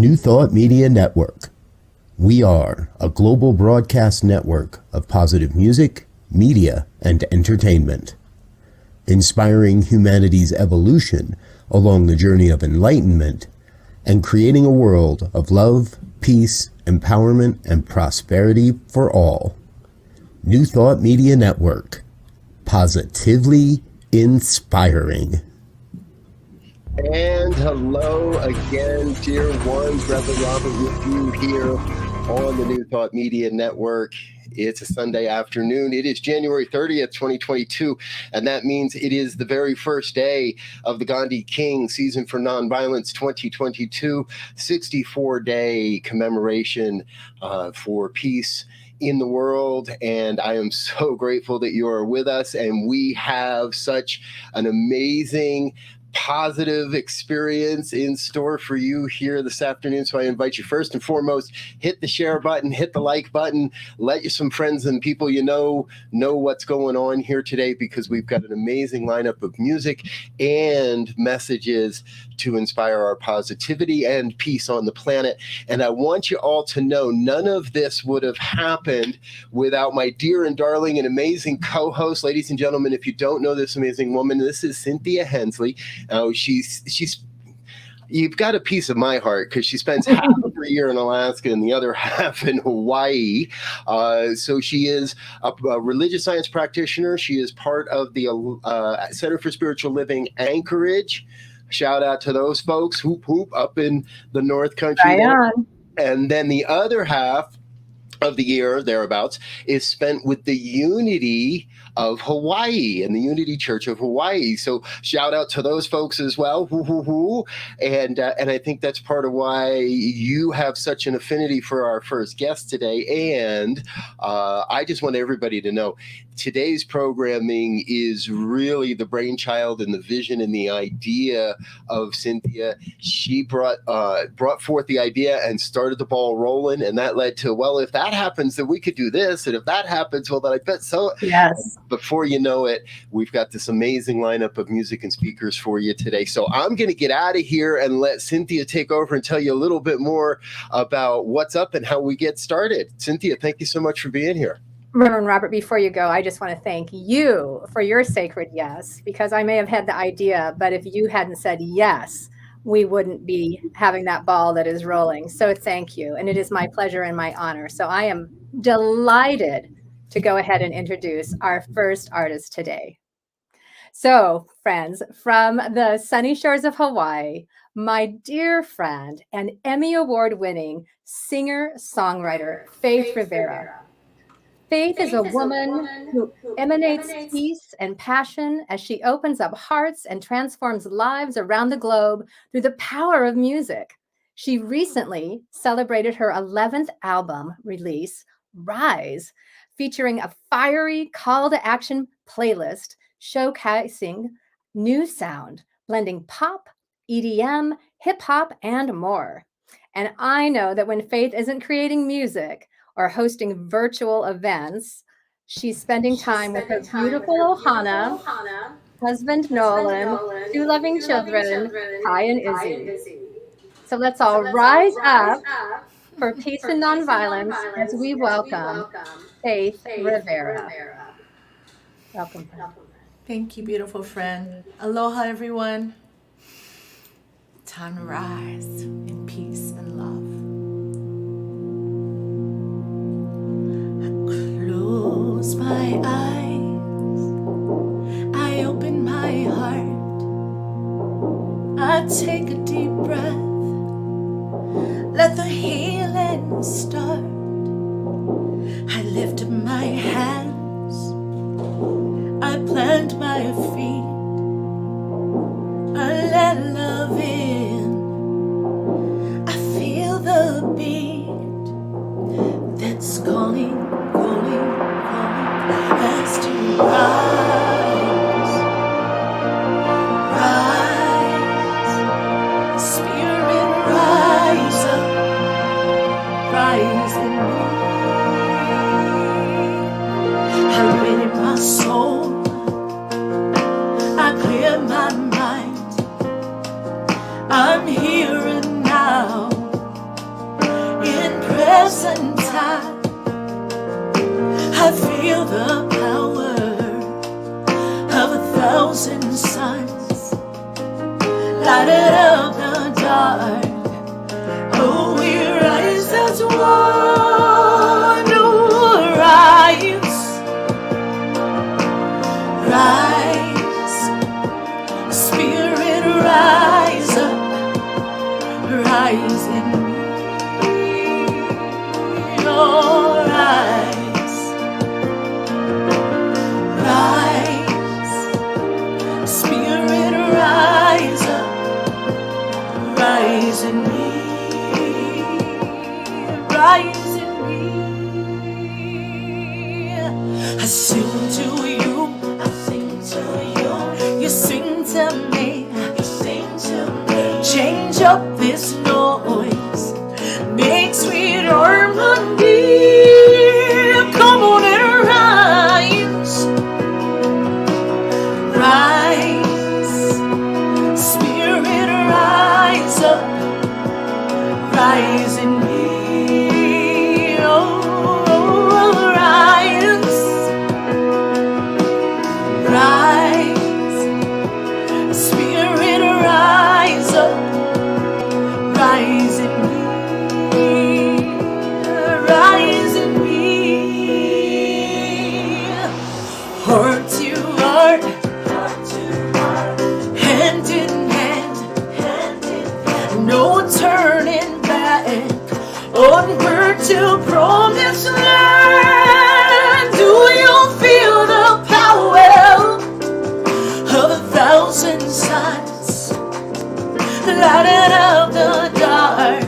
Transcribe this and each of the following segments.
New Thought Media Network. We are a global broadcast network of positive music, media, and entertainment, inspiring humanity's evolution along the journey of enlightenment and creating a world of love, peace, empowerment, and prosperity for all. New Thought Media Network. Positively inspiring. And hello again, dear ones. Reverend Robert with you here on the New Thought Media Network. It's a Sunday afternoon. It is January 30th, 2022, and that means it is the very first day of the Gandhi King Season for Nonviolence 2022, 64-day commemoration for peace in the world. And I am so grateful that you are with us, and we have such an amazing positive experience in store for you here this afternoon. So I invite you, first and foremost, hit the share button, hit the like button, let some friends and people you know what's going on here today, because we've got an amazing lineup of music and messages to inspire our positivity and peace on the planet. And I want you all to know none of this would have happened without my dear and darling and amazing co-host. Ladies and gentlemen, if you don't know this amazing woman, this is Cynthia Hensley. She's you've got a piece of my heart, because she spends half of her year in Alaska and the other half in Hawaii. So she is a religious science practitioner. She is part of the Center for Spiritual Living Anchorage. Shout out to those folks, hoop hoop, up in the North Country. And then the other half of the year, thereabouts, is spent with the Unity of Hawaii and the Unity Church of Hawaii. So shout out to those folks as well. And I think that's part of why you have such an affinity for our first guest today. And I just want everybody to know today's programming is really the brainchild and the vision and the idea of Cynthia. She brought forth the idea and started the ball rolling, and that led to, well, if that happens, then we could do this, and if that happens, well, then I bet so. Yes. Before you know it, we've got this amazing lineup of music and speakers for you today. So I'm going to get out of here and let Cynthia take over and tell you a little bit more about what's up and how we get started. Cynthia, thank you so much for being here. Reverend Robert, before you go, I just want to thank you for your sacred yes, because I may have had the idea, but if you hadn't said yes, we wouldn't be having that ball that is rolling. So thank you. And it is my pleasure and my honor. So I am delighted to go ahead and introduce our first artist today. So, friends, from the sunny shores of Hawaii, my dear friend and Emmy Award-winning singer-songwriter, Faith Rivera. Faith is a woman who emanates peace and passion as she opens up hearts and transforms lives around the globe through the power of music. She recently celebrated her 11th album release, Rise, featuring a fiery call to action playlist showcasing new sound, blending pop, EDM, hip hop, and more. And I know that when Faith isn't creating music or hosting virtual events, she's spending time with her beautiful Ohana, husband Nolan, two loving children, Kai and Izzy. So let's all rise up for peace and nonviolence as we welcome Faith Rivera. Welcome. Thank you, beautiful friend. Aloha, everyone. Time to rise in peace and love. Close my eyes, I open my heart, I take a deep breath, let the healing start. I lift up my hands, I plant my feet, I let love in, I feel the beat that's calling has to rise, spirit rise up, rise in me. I read my soul, I clear my mind, I'm here and now, dark. Oh, we rise as one. Oh, rise, rise, Spirit, rise up, rise in me. Oh, rise, rise, Spirit, rise up, rise in me, rise in me. I sing to you, I sing to you, you sing to me, you sing to me. Change up this noise, make sweet harmony. Come on and rise, rise, Spirit, rise up, rise in me. Oh, rise, rise, Spirit, rise up, rise in me, rise in me. Heart to heart, hand in hand, no turning back, onward to promised land. Do you feel the power of 1,000 suns lighting up the dark?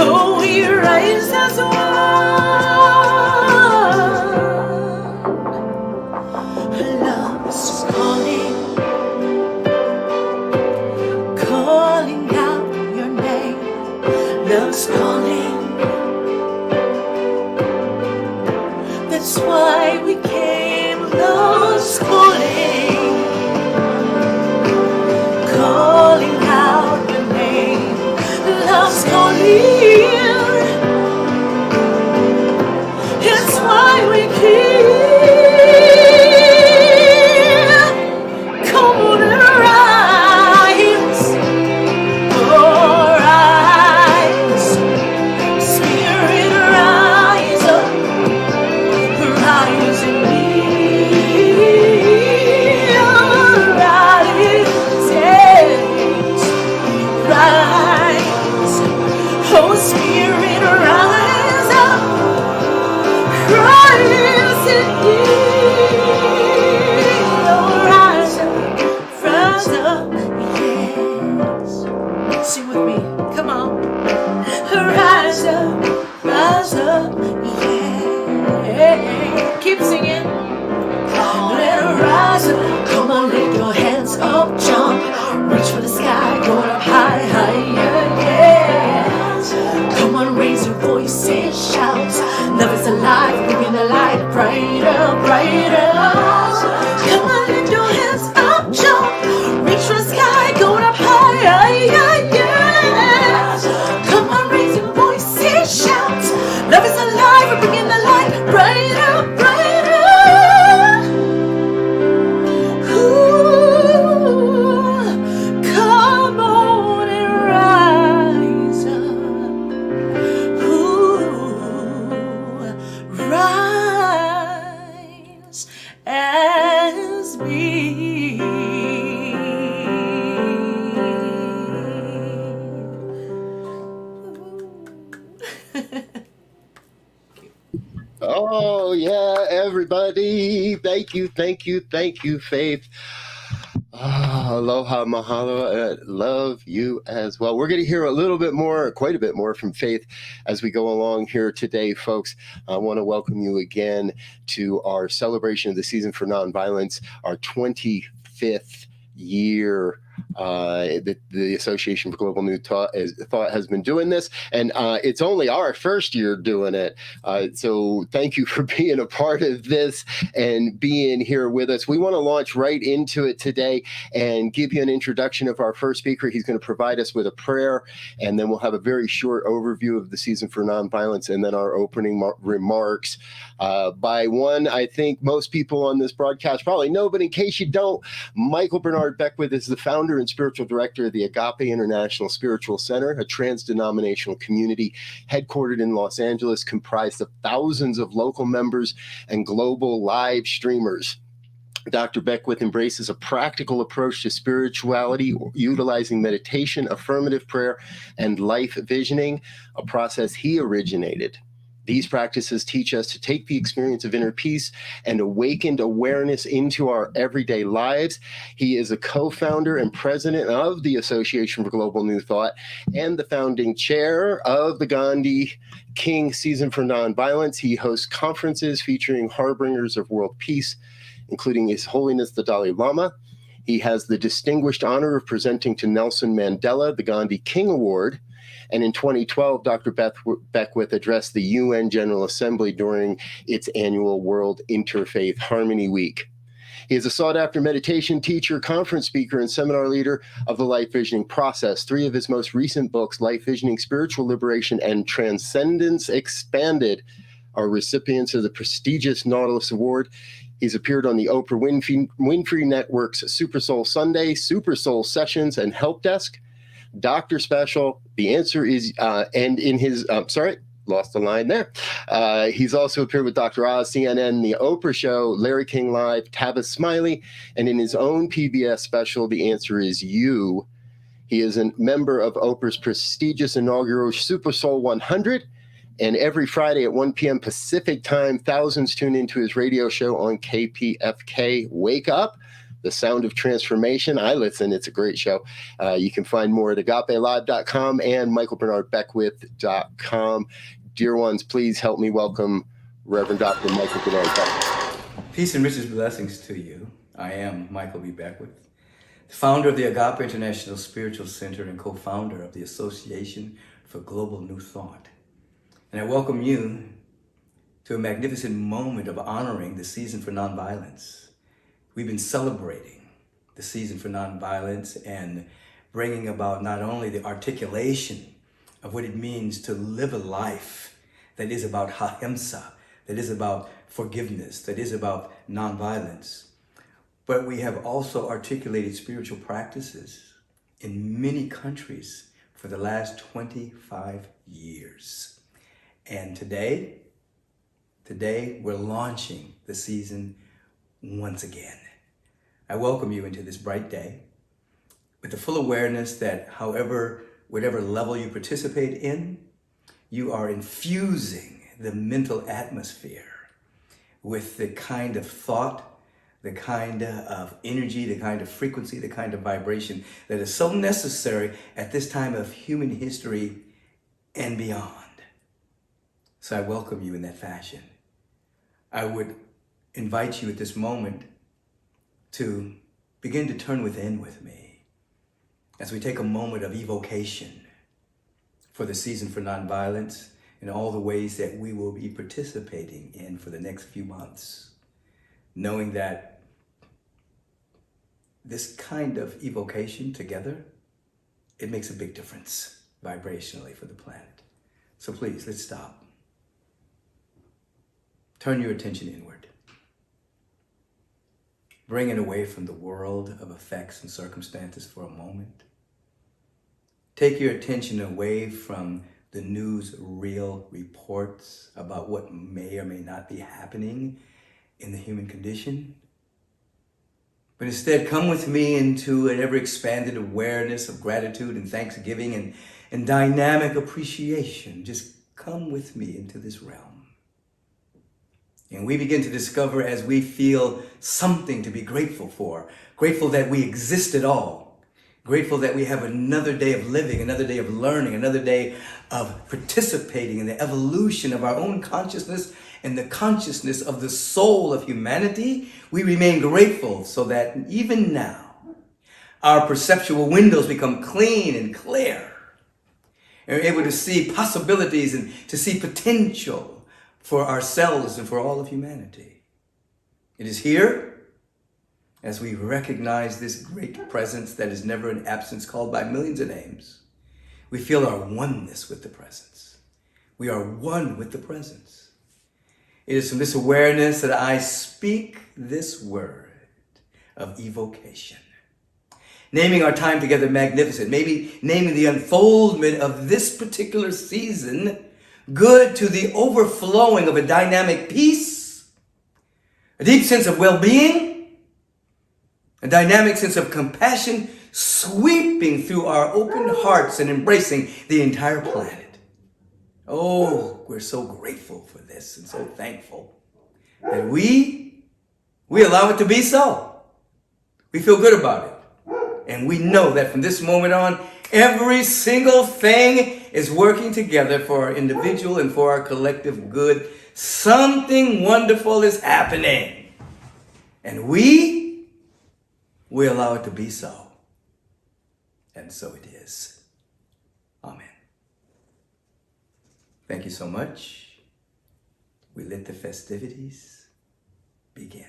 Oh, we rise as one. Love's calling, calling out your name. Love's calling. That's why we came. Love's calling, calling out your name. Love's calling. It's why we keep. Come on and rise. Oh, rise, Spirit, rise up, rise in me. Oh, rise, yes, rise. Oh, Spirit, rise up, rise in me. Oh, rise up, yes. Sing with me, come on. Rise up, yeah. Keep singing. Let her rise up. Come on, lift your hands up, jump, reach for the sky, go up high, higher, yeah. Come on, raise your voices, shout. Love is alive, bringing the light brighter, brighter. Come on, lift your hands up, jump, reach for the sky, go up higher, yeah, yeah. Come on, raise your voices, shout. Love is alive, bringing the light brighter, brighter. Ooh, come on and rise up. Ooh, rise as me. Oh, yeah, everybody. Thank you, Faith. Aloha, mahalo, love you as well. We're going to hear a little bit more, quite a bit more from Faith as we go along here today, folks. I want to welcome you again to our celebration of the season for nonviolence, our 25th year. The Association for Global New Thought has been doing this, and it's only our first year doing it. So thank you for being a part of this and being here with us. We want to launch right into it today and give you an introduction of our first speaker. He's going to provide us with a prayer, and then we'll have a very short overview of the season for nonviolence, and then our opening remarks by one I think most people on this broadcast probably know, but in case you don't, Michael Bernard Beckwith is the founder founder and spiritual director of the Agape International Spiritual Center, a trans-denominational community headquartered in Los Angeles, comprised of thousands of local members and global live streamers. Dr. Beckwith embraces a practical approach to spirituality, utilizing meditation, affirmative prayer, and life visioning, a process he originated. These practices teach us to take the experience of inner peace and awakened awareness into our everyday lives. He is a co-founder and president of the Association for Global New Thought and the founding chair of the Gandhi King Season for Nonviolence. He hosts conferences featuring harbingers of world peace, including His Holiness the Dalai Lama. He has the distinguished honor of presenting to Nelson Mandela the Gandhi King Award. And in 2012, Dr. Beckwith addressed the UN General Assembly during its annual World Interfaith Harmony Week. He is a sought-after meditation teacher, conference speaker, and seminar leader of the life visioning process. 3 of his most recent books, Life Visioning, Spiritual Liberation, and Transcendence Expanded, are recipients of the prestigious Nautilus Award. He's appeared on the Oprah Winfrey Network's Super Soul Sunday, Super Soul Sessions, and Help Desk. Dr. Special, the answer is, and in his, lost the line there. He's also appeared with Dr. Oz, CNN, The Oprah Show, Larry King Live, Tavis Smiley, and in his own PBS special, The Answer Is You. He is a member of Oprah's prestigious inaugural Super Soul 100, and every Friday at 1 p.m. Pacific time, thousands tune into his radio show on KPFK Wake Up, The Sound of Transformation. I listen. It's a great show. You can find more at agapelive.com and michaelbernardbeckwith.com. Dear ones, please help me welcome Reverend Dr. Michael Bernard Beckwith. Peace and riches blessings to you. I am Michael B. Beckwith, the founder of the Agape International Spiritual Center and co-founder of the Association for Global New Thought. And I welcome you to a magnificent moment of honoring the Season for Nonviolence. We've been celebrating the Season for Nonviolence and bringing about not only the articulation of what it means to live a life that is about ahimsa, that is about forgiveness, that is about nonviolence, but we have also articulated spiritual practices in many countries for the last 25 years. And today we're launching the season once again. I welcome you into this bright day with the full awareness that whatever level you participate in, you are infusing the mental atmosphere with the kind of thought, the kind of energy, the kind of frequency, the kind of vibration that is so necessary at this time of human history and beyond. So I welcome you in that fashion. I would invite you at this moment to begin to turn within with me as we take a moment of evocation for the Season for Nonviolence and all the ways that we will be participating in for the next few months, knowing that this kind of evocation together, it makes a big difference vibrationally for the planet. So please, let's stop. Turn your attention inward. Bring it away from the world of effects and circumstances for a moment. Take your attention away from the newsreel reports about what may or may not be happening in the human condition. But instead, come with me into an ever-expanded awareness of gratitude and thanksgiving and dynamic appreciation. Just come with me into this realm. And we begin to discover as we feel something to be grateful for, grateful that we exist at all, grateful that we have another day of living, another day of learning, another day of participating in the evolution of our own consciousness and the consciousness of the soul of humanity. We remain grateful so that even now, our perceptual windows become clean and clear. And we're able to see possibilities and to see potential for ourselves and for all of humanity. It is here, as we recognize this great presence that is never in absence, called by millions of names, we feel our oneness with the presence. We are one with the presence. It is from this awareness that I speak this word of evocation. naming our time together magnificent, maybe naming the unfoldment of this particular season good to the overflowing of a dynamic peace, a deep sense of well-being, a dynamic sense of compassion sweeping through our open hearts and embracing the entire planet. Oh, we're so grateful for this and so thankful that we allow it to be so. We feel good about it. And we know that from this moment on, every single thing is working together for our individual and for our collective good. Something wonderful is happening. And we allow it to be so. And so it is. Amen. Thank you so much. We let the festivities begin.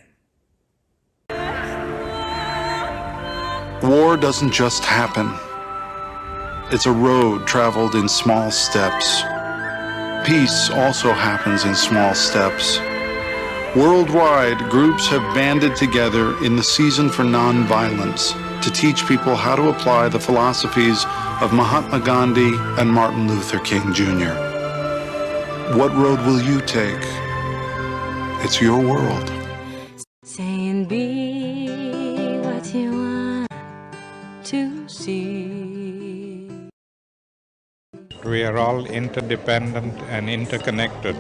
War doesn't just happen. It's a road traveled in small steps. Peace also happens in small steps. Worldwide, groups have banded together in the season for nonviolence to teach people how to apply the philosophies of Mahatma Gandhi and Martin Luther King Jr. What road will you take? It's your world. Saying be what you want to see. We are all interdependent and interconnected.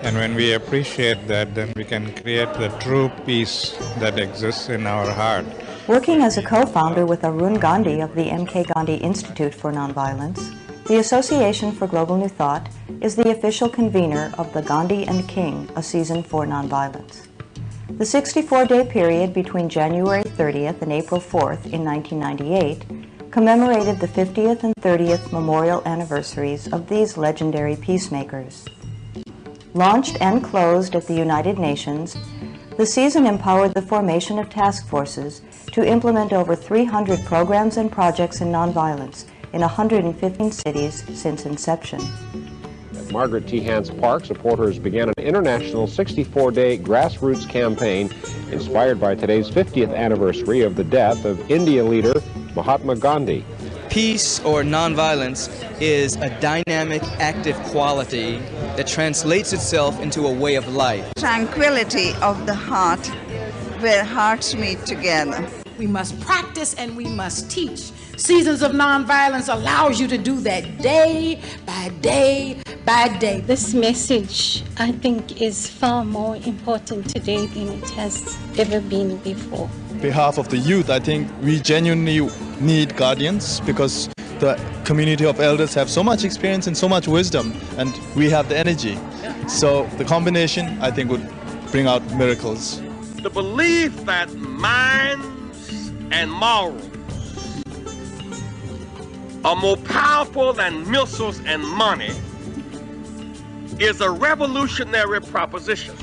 And when we appreciate that, then we can create the true peace that exists in our heart. Working as a co-founder with Arun Gandhi of the M.K. Gandhi Institute for Nonviolence, the Association for Global New Thought is the official convener of the Gandhi and King, a season for nonviolence. The 64-day period between January 30th and April 4th in 1998 commemorated the 50th and 30th memorial anniversaries of these legendary peacemakers. Launched and closed at the United Nations, the season empowered the formation of task forces to implement over 300 programs and projects in nonviolence in 115 cities since inception. At Margaret T. Hance Park, supporters began an international 64-day grassroots campaign inspired by today's 50th anniversary of the death of India leader Mahatma Gandhi. Peace or nonviolence is a dynamic, active quality that translates itself into a way of life. Tranquility of the heart, where hearts meet together. We must practice and we must teach. Seasons of Nonviolence allows you to do that day by day by day. This message, I think, is far more important today than it has ever been before. On behalf of the youth, I think we genuinely need guardians because the community of elders have so much experience and so much wisdom, and we have the energy. So the combination, I think, would bring out miracles. The belief that minds and morals are more powerful than missiles and money is a revolutionary proposition.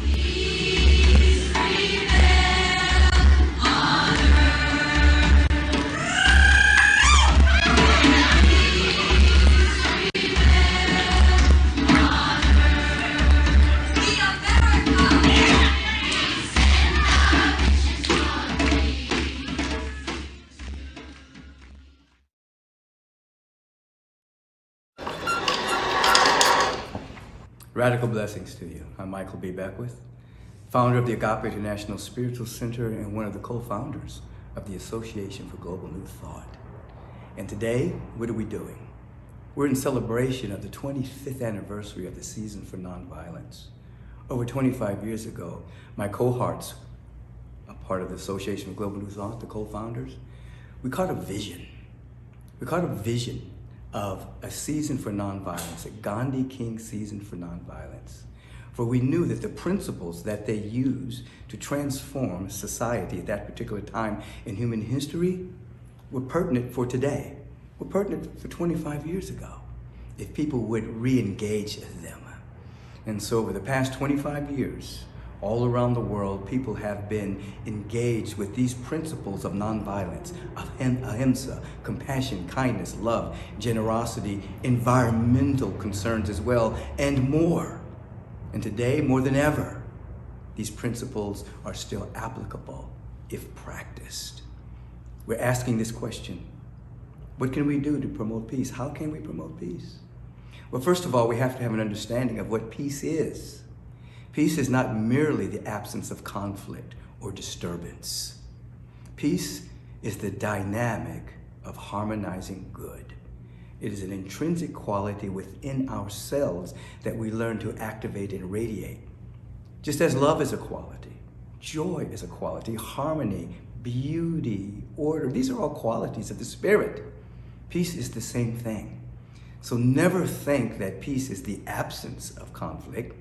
Radical blessings to you. I'm Michael B. Beckwith, founder of the Agape International Spiritual Center and one of the co-founders of the Association for Global New Thought. And today, what are we doing? We're in celebration of the 25th anniversary of the Season for Nonviolence. Over 25 years ago, my cohorts, a part of the Association for Global New Thought, the co-founders, we caught a vision. We caught a vision of a season for nonviolence, a Gandhi King season for nonviolence. For we knew that the principles that they used to transform society at that particular time in human history were pertinent for today, were pertinent for 25 years ago, if people would re-engage them. And so over the past 25 years, all around the world, people have been engaged with these principles of nonviolence, of ahimsa, compassion, kindness, love, generosity, environmental concerns as well, and more. And today, more than ever, these principles are still applicable if practiced. we're asking this question. What can we do to promote peace? How can we promote peace? Well, first of all, we have to have an understanding of what peace is. Peace is not merely the absence of conflict or disturbance. Peace is the dynamic of harmonizing good. It is an intrinsic quality within ourselves that we learn to activate and radiate. Just as love is a quality, joy is a quality, harmony, beauty, order, these are all qualities of the spirit. Peace is the same thing. So never think that peace is the absence of conflict.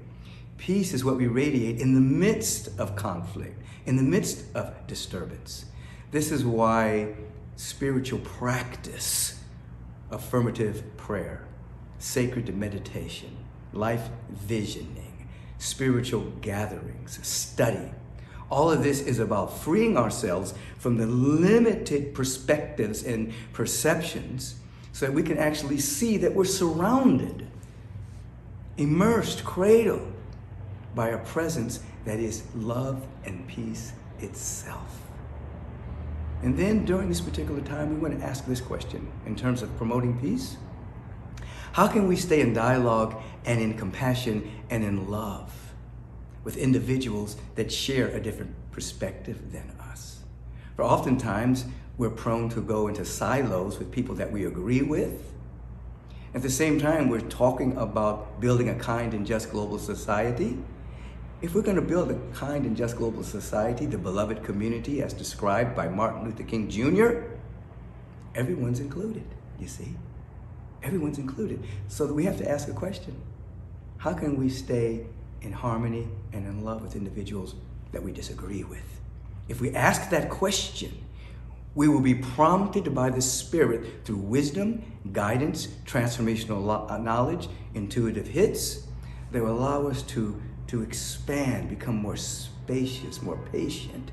Peace is what we radiate in the midst of conflict, in the midst of disturbance. This is why spiritual practice, affirmative prayer, sacred meditation, life visioning, spiritual gatherings, study, all of this is about freeing ourselves from the limited perspectives and perceptions so that we can actually see that we're surrounded, immersed, cradled by a presence that is love and peace itself. And then during this particular time, we want to ask this question in terms of promoting peace. How can we stay in dialogue and in compassion and in love with individuals that share a different perspective than us? For oftentimes, we're prone to go into silos with people that we agree with. At the same time, we're talking about building a kind and just global society. If we're going to build a kind and just global society, the beloved community as described by Martin Luther King Jr., everyone's included, you see? Everyone's included. So that we have to ask a question. How can we stay in harmony and in love with individuals that we disagree with? If we ask that question, we will be prompted by the Spirit through wisdom, guidance, transformational knowledge, intuitive hits that will allow us to expand, become more spacious, more patient,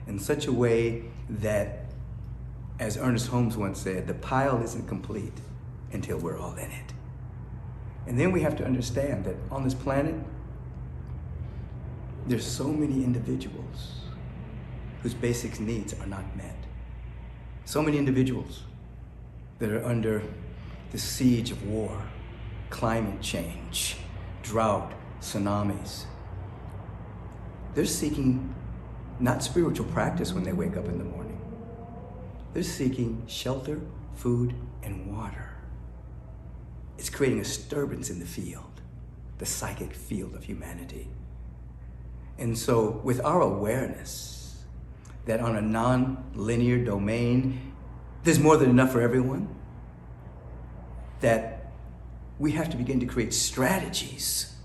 in such a way that, as Ernest Holmes once said, the pile isn't complete until we're all in it. And then we have to understand that on this planet, there's so many individuals whose basic needs are not met. So many individuals that are under the siege of war, climate change, drought, tsunamis. They're seeking not spiritual practice when they wake up in the morning. They're seeking shelter, food, and water. It's creating a disturbance in the field, the psychic field of humanity. And so with our awareness that on a non-linear domain, there's more than enough for everyone, that we have to begin to create strategies,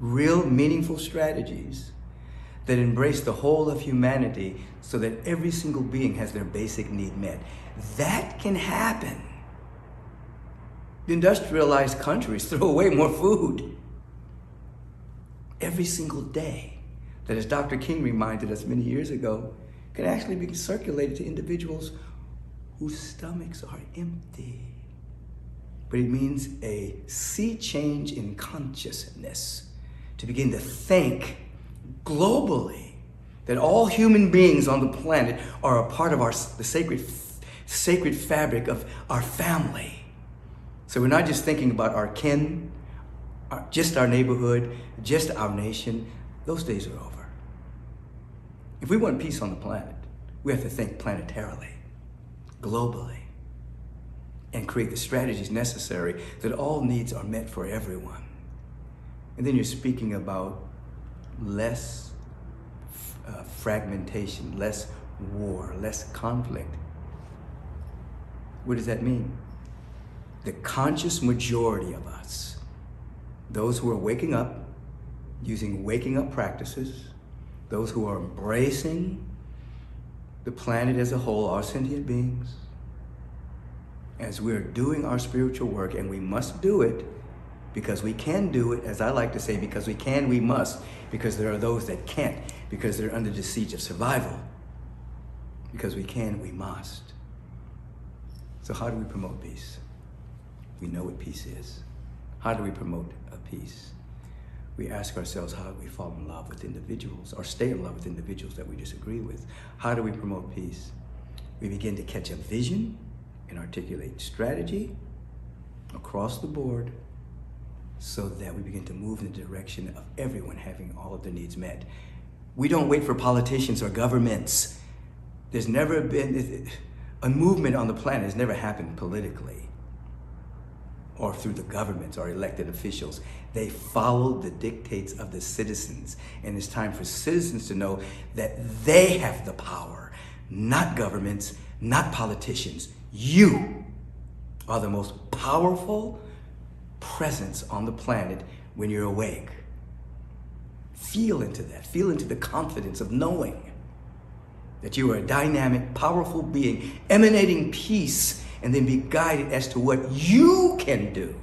real meaningful strategies that embrace the whole of humanity so that every single being has their basic need met. That can happen. The industrialized countries throw away more food every single day that, as Dr. King reminded us many years ago, can actually be circulated to individuals whose stomachs are empty. But it means a sea change in consciousness to begin to think globally that all human beings on the planet are a part of the sacred fabric of our family. So we're not just thinking about our kin, just our neighborhood, just our nation. Those days are over. If we want peace on the planet, we have to think planetarily, globally, and create the strategies necessary that all needs are met for everyone. And then you're speaking about less fragmentation, less war, less conflict. What does that mean? The conscious majority of us, those who are waking up, using waking up practices, those who are embracing the planet as a whole, are sentient beings, as we're doing our spiritual work, and we must do it because we can do it, as I like to say, because we can, we must, because there are those that can't, because they're under the siege of survival. Because we can, we must. So how do we promote peace? We know what peace is. How do we promote a peace? We ask ourselves, how do we fall in love with individuals or stay in love with individuals that we disagree with? How do we promote peace? we begin to catch a vision and articulate strategy across the board so that we begin to move in the direction of everyone having all of their needs met. We don't wait for politicians or governments. There's never been, a movement on the planet has never happened politically or through the governments or elected officials. They follow the dictates of the citizens. And it's time for citizens to know that they have the power, not governments, not politicians. You are the most powerful presence on the planet when you're awake. Feel into that. Feel into the confidence of knowing that you are a dynamic, powerful being emanating peace, and then be guided as to what you can do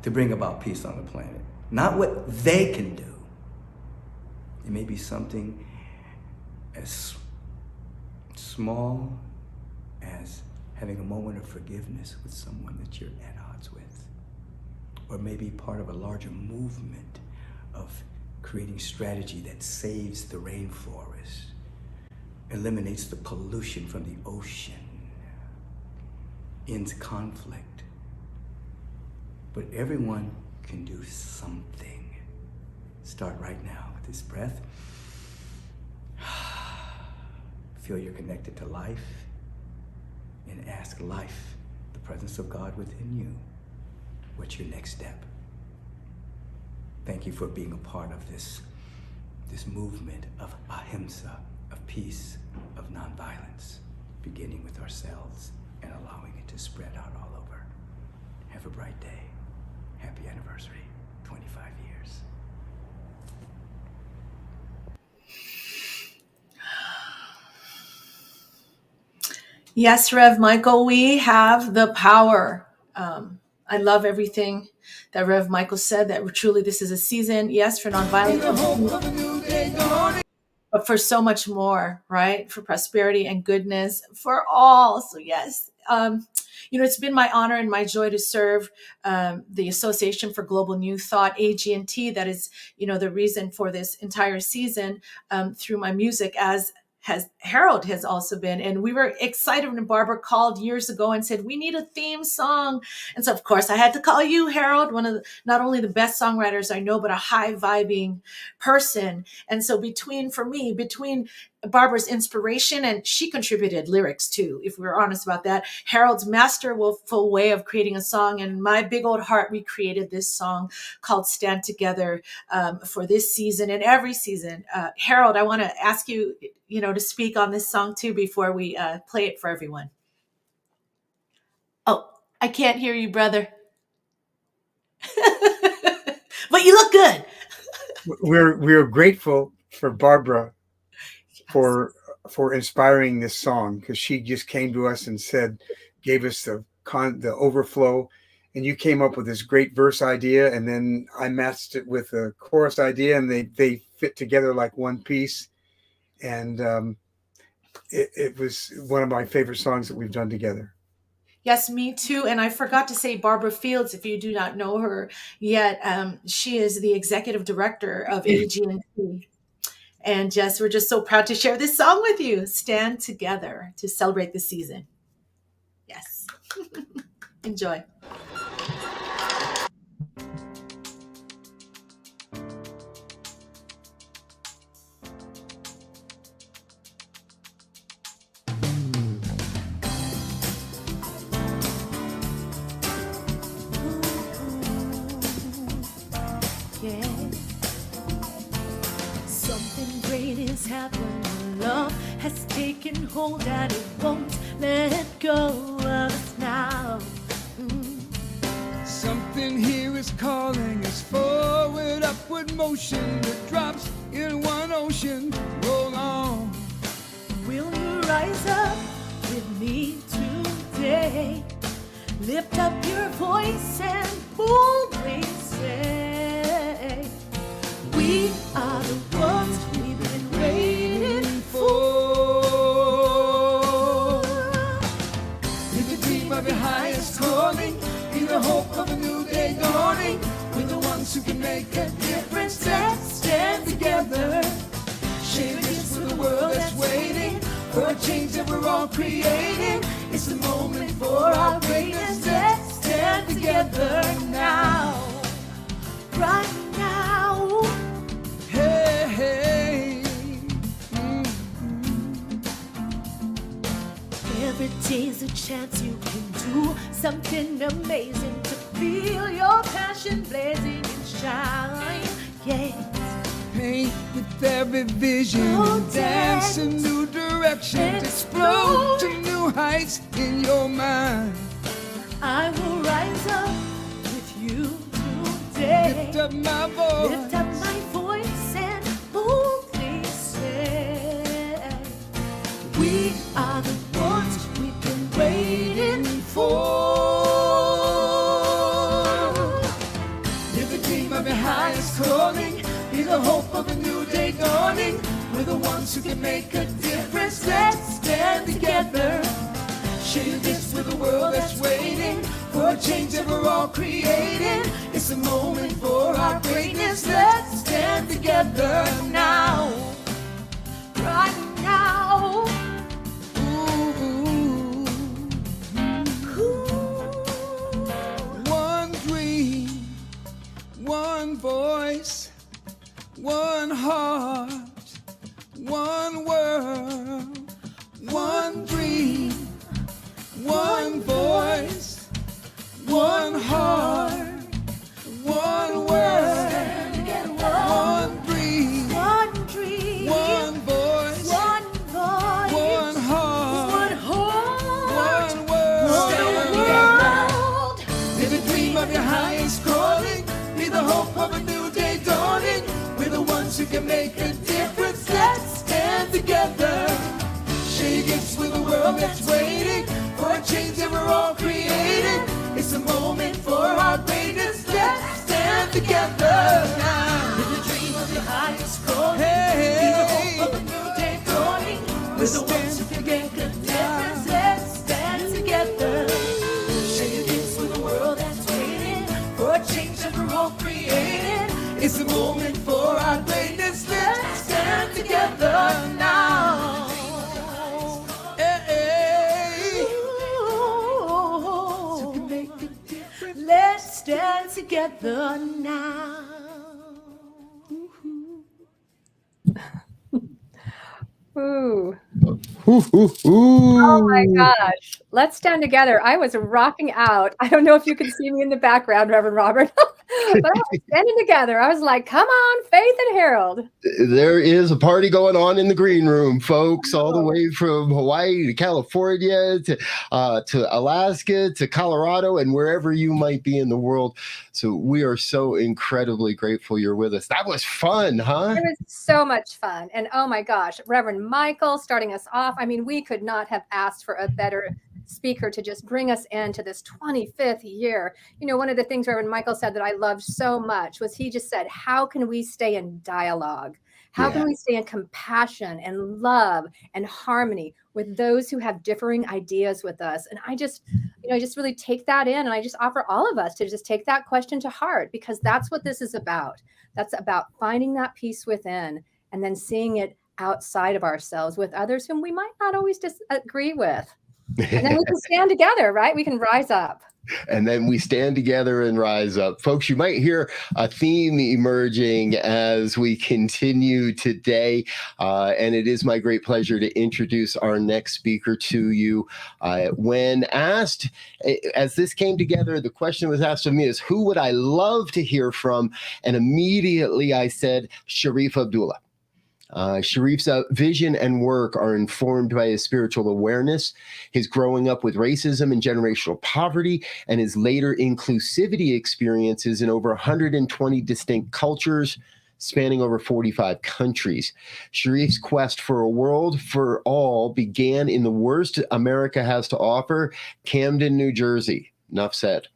to bring about peace on the planet, not what they can do. It may be something as small as having a moment of forgiveness with someone that you're at odds with, or maybe part of a larger movement of creating strategy that saves the rainforest, eliminates the pollution from the ocean, ends conflict. But everyone can do something. Start right now with this breath. Feel you're connected to life, and ask life, the presence of God within you, what's your next step? Thank you for being a part of this movement of ahimsa, of peace, of nonviolence, beginning with ourselves and allowing it to spread out all over. Have a bright day. Happy anniversary, 25 years. Yes, Rev Michael, we have the power. I love everything that Rev Michael said, that truly this is a season, yes, for nonviolence, but for so much more, right? For prosperity and goodness for all. So yes, it's been my honor and my joy to serve the Association for Global New Thought, AGNT. That is, the reason for this entire season through my music, as Harold has also been. And we were excited when Barbara called years ago and said, we need a theme song. And so, of course, I had to call you, Harold, one of not only the best songwriters I know, but a high vibing person. And so between Barbara's inspiration, and she contributed lyrics too, if we're honest about that, Harold's masterful way of creating a song, and my big old heart, we created this song called Stand Together for this season and every season. Harold, I want to ask you, to speak on this song too before we play it for everyone. Oh, I can't hear you, brother. But you look good. We're grateful for Barbara for inspiring this song, because she just came to us and gave us the overflow, and you came up with this great verse idea, and then I matched it with a chorus idea, and they fit together like one piece. And it was one of my favorite songs that we've done together. Yes, me too. And I forgot to say Barbara Fields, if you do not know her yet, she is the executive director of AGNT. And Jess, we're just so proud to share this song with you. Stand Together to celebrate the season. Yes. Enjoy. Happened, love has taken hold and it won't let go of us now. Something here is calling us forward, upward motion that drops in one ocean. Roll on. Will you rise up with me today? Lift up your voice and boldly say, we are the ones we've been waiting for. If you dream of your highest calling, be the hope of a new day dawning. We're the ones who can make a difference. Let's stand together. Share this with the world that's waiting for a change that we're all creating. It's the moment for our greatness. Let's stand together now, right now. Hey, hey. Every day's a chance you can do something amazing to feel your passion blazing and shine. Yeah. Paint with every vision, dance in new directions, explode to new heights in your mind. I will rise up with you today. Lift up my voice. Lift up my voice and boldly say, we are the ones we've been waiting for. Live the dream of your highest calling. Be the hope of a new day dawning. We're the ones who can make a difference. Let's stand together. Share your gifts with the world that's waiting for a change that we're all creating. It's a moment for our greatness. Let's stand together now, right now. Ooh. One dream, one voice, one heart, one world, one dream, one voice, one heart, one world, one dream, one voice, one heart, one world. Live a dream of your highest calling. Be the hope of a new day dawning. We're the ones who can make a difference. Let's stand together. Share your gifts with the world that's waiting for a change that we're all creating. It's a moment for our greatness. Let's stand together now. Live the dream of your highest calling. Be the hope of a new day dawning. We're the ones who can make a difference. Let's stand together. Share your gifts with the world that's waiting for a change that we're all creating. It's a moment for our greatness. Let's stand together now. Let's stand together now. Ooh. Ooh. Oh my gosh. Let's stand together. I was rocking out. I don't know if you can see me in the background, Reverend Robert, but I was standing together. I was like, come on, Faith and Harold. There is a party going on in the green room, folks, all the way from Hawaii to California to Alaska to Colorado and wherever you might be in the world. So we are so incredibly grateful you're with us. That was fun, huh? It was so much fun. And oh my gosh, Reverend Michael starting us off. I mean, we could not have asked for a better speaker to just bring us into this 25th year. You know, one of the things Reverend Michael said that I loved so much was he just said, how can we stay in dialogue? How can we stay in compassion and love and harmony with those who have differing ideas with us? And I just, you know, I just really take that in, and I just offer all of us to just take that question to heart, because that's what this is about. That's about finding that peace within and then seeing it outside of ourselves with others whom we might not always disagree with. And then we can stand together, right? We can rise up. And then we stand together and rise up. Folks, you might hear a theme emerging as we continue today. And it is my great pleasure to introduce our next speaker to you. When asked, as this came together, the question was asked of me is, who would I love to hear from? And immediately I said, Sharif Abdullah. Sharif's vision and work are informed by his spiritual awareness, his growing up with racism and generational poverty, and his later inclusivity experiences in over 120 distinct cultures, spanning over 45 countries. Sharif's quest for a world for all began in the worst America has to offer, Camden, New Jersey. Enough said.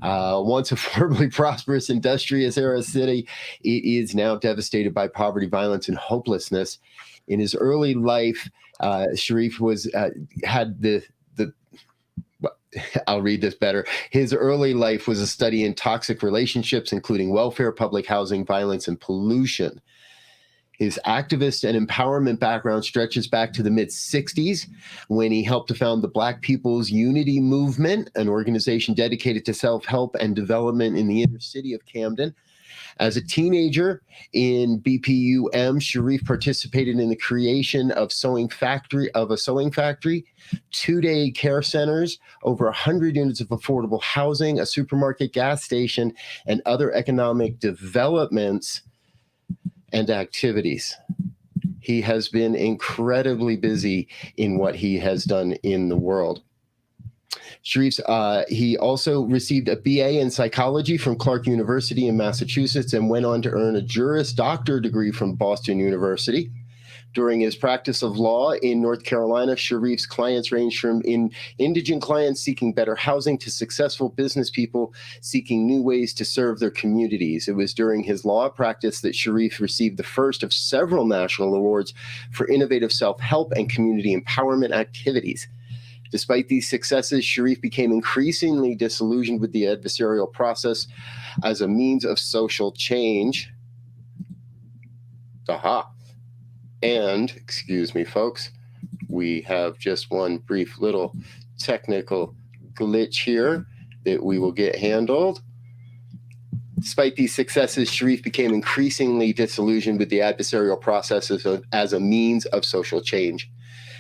Once a formerly prosperous, industrious era city, it is now devastated by poverty, violence, and hopelessness. In his early life, Sharif had the I'll read this better. His early life was a study in toxic relationships, including welfare, public housing, violence, and pollution. His activist and empowerment background stretches back to the mid-'60s when he helped to found the Black People's Unity Movement, an organization dedicated to self-help and development in the inner city of Camden. As a teenager in BPUM, Sharif participated in the creation of a sewing factory, 2-day care centers, over 100 units of affordable housing, a supermarket, gas station, and other economic developments and activities. He has been incredibly busy in what he has done in the world. Sharif's, he also received a BA in psychology from Clark University in Massachusetts and went on to earn a Juris Doctor degree from Boston University. During his practice of law in North Carolina, Sharif's clients ranged from indigent clients seeking better housing to successful business people seeking new ways to serve their communities. It was during his law practice that Sharif received the first of several national awards for innovative self-help and community empowerment activities. Despite these successes, Sharif became increasingly disillusioned with the adversarial process as a means of social change. Aha. And, excuse me, folks, we have just one brief little technical glitch here that we will get handled. Despite these successes, Sharif became increasingly disillusioned with the adversarial processes as a means of social change.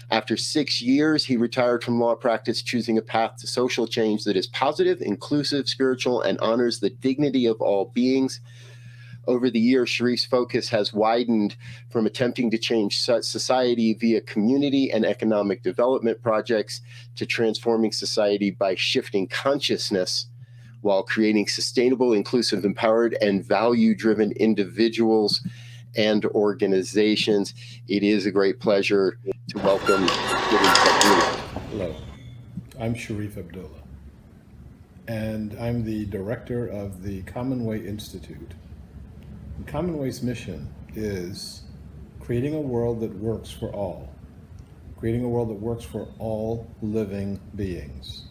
After 6 years, he retired from law practice, choosing a path to social change that is positive, inclusive, spiritual, and honors the dignity of all beings. Over the years, Sharif's focus has widened from attempting to change society via community and economic development projects to transforming society by shifting consciousness while creating sustainable, inclusive, empowered, and value-driven individuals and organizations. It is a great pleasure to welcome Sharif Abdullah. Hello, I'm Sharif Abdullah, and I'm the director of the Commonwealth Institute. And Commonwealth's mission is creating a world that works for all, creating a world that works for all living beings.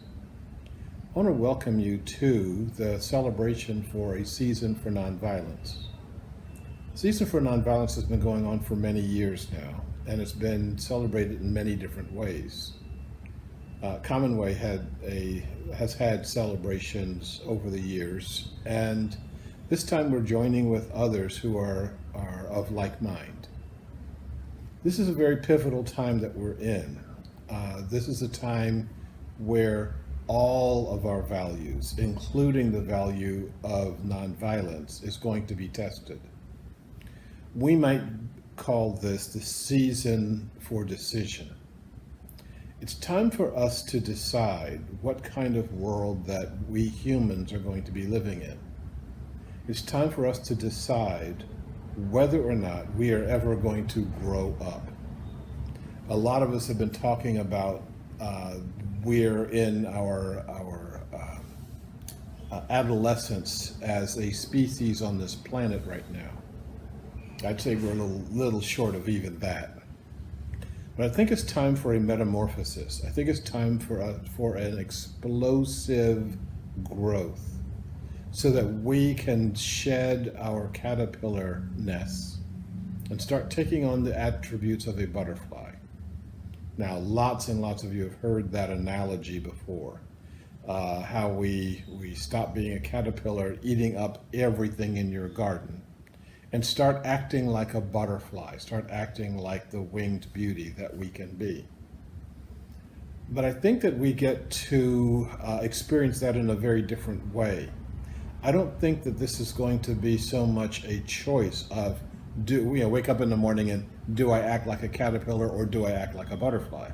I want to welcome you to the celebration for a season for nonviolence. Season for Nonviolence has been going on for many years now, and it's been celebrated in many different ways. Commonwealth has had celebrations over the years, and this time we're joining with others who are of like mind. This is a very pivotal time that we're in. This is a time where all of our values, including the value of nonviolence, is going to be tested. We might call this the season for decision. It's time for us to decide what kind of world that we humans are going to be living in. It's time for us to decide whether or not we are ever going to grow up. A lot of us have been talking about we're in our adolescence as a species on this planet right now. I'd say we're a little short of even that. But I think it's time for a metamorphosis. I think it's time for an explosive growth so that we can shed our caterpillar nests and start taking on the attributes of a butterfly. Now, lots and lots of you have heard that analogy before, how we stop being a caterpillar eating up everything in your garden and start acting like a butterfly, start acting like the winged beauty that we can be. But I think that we get to experience that in a very different way. I don't think that this is going to be so much a choice of, wake up in the morning and do I act like a caterpillar or do I act like a butterfly?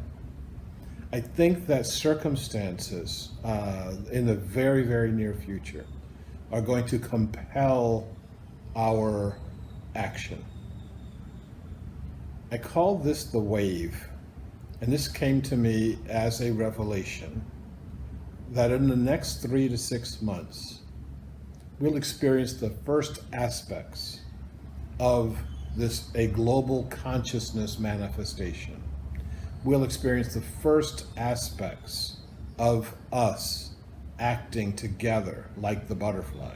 I think that circumstances in the very, very near future are going to compel our action. I call this the wave, and this came to me as a revelation that in the next 3 to 6 months, we'll experience the first aspects of a global consciousness manifestation. We'll experience the first aspects of us acting together like the butterfly.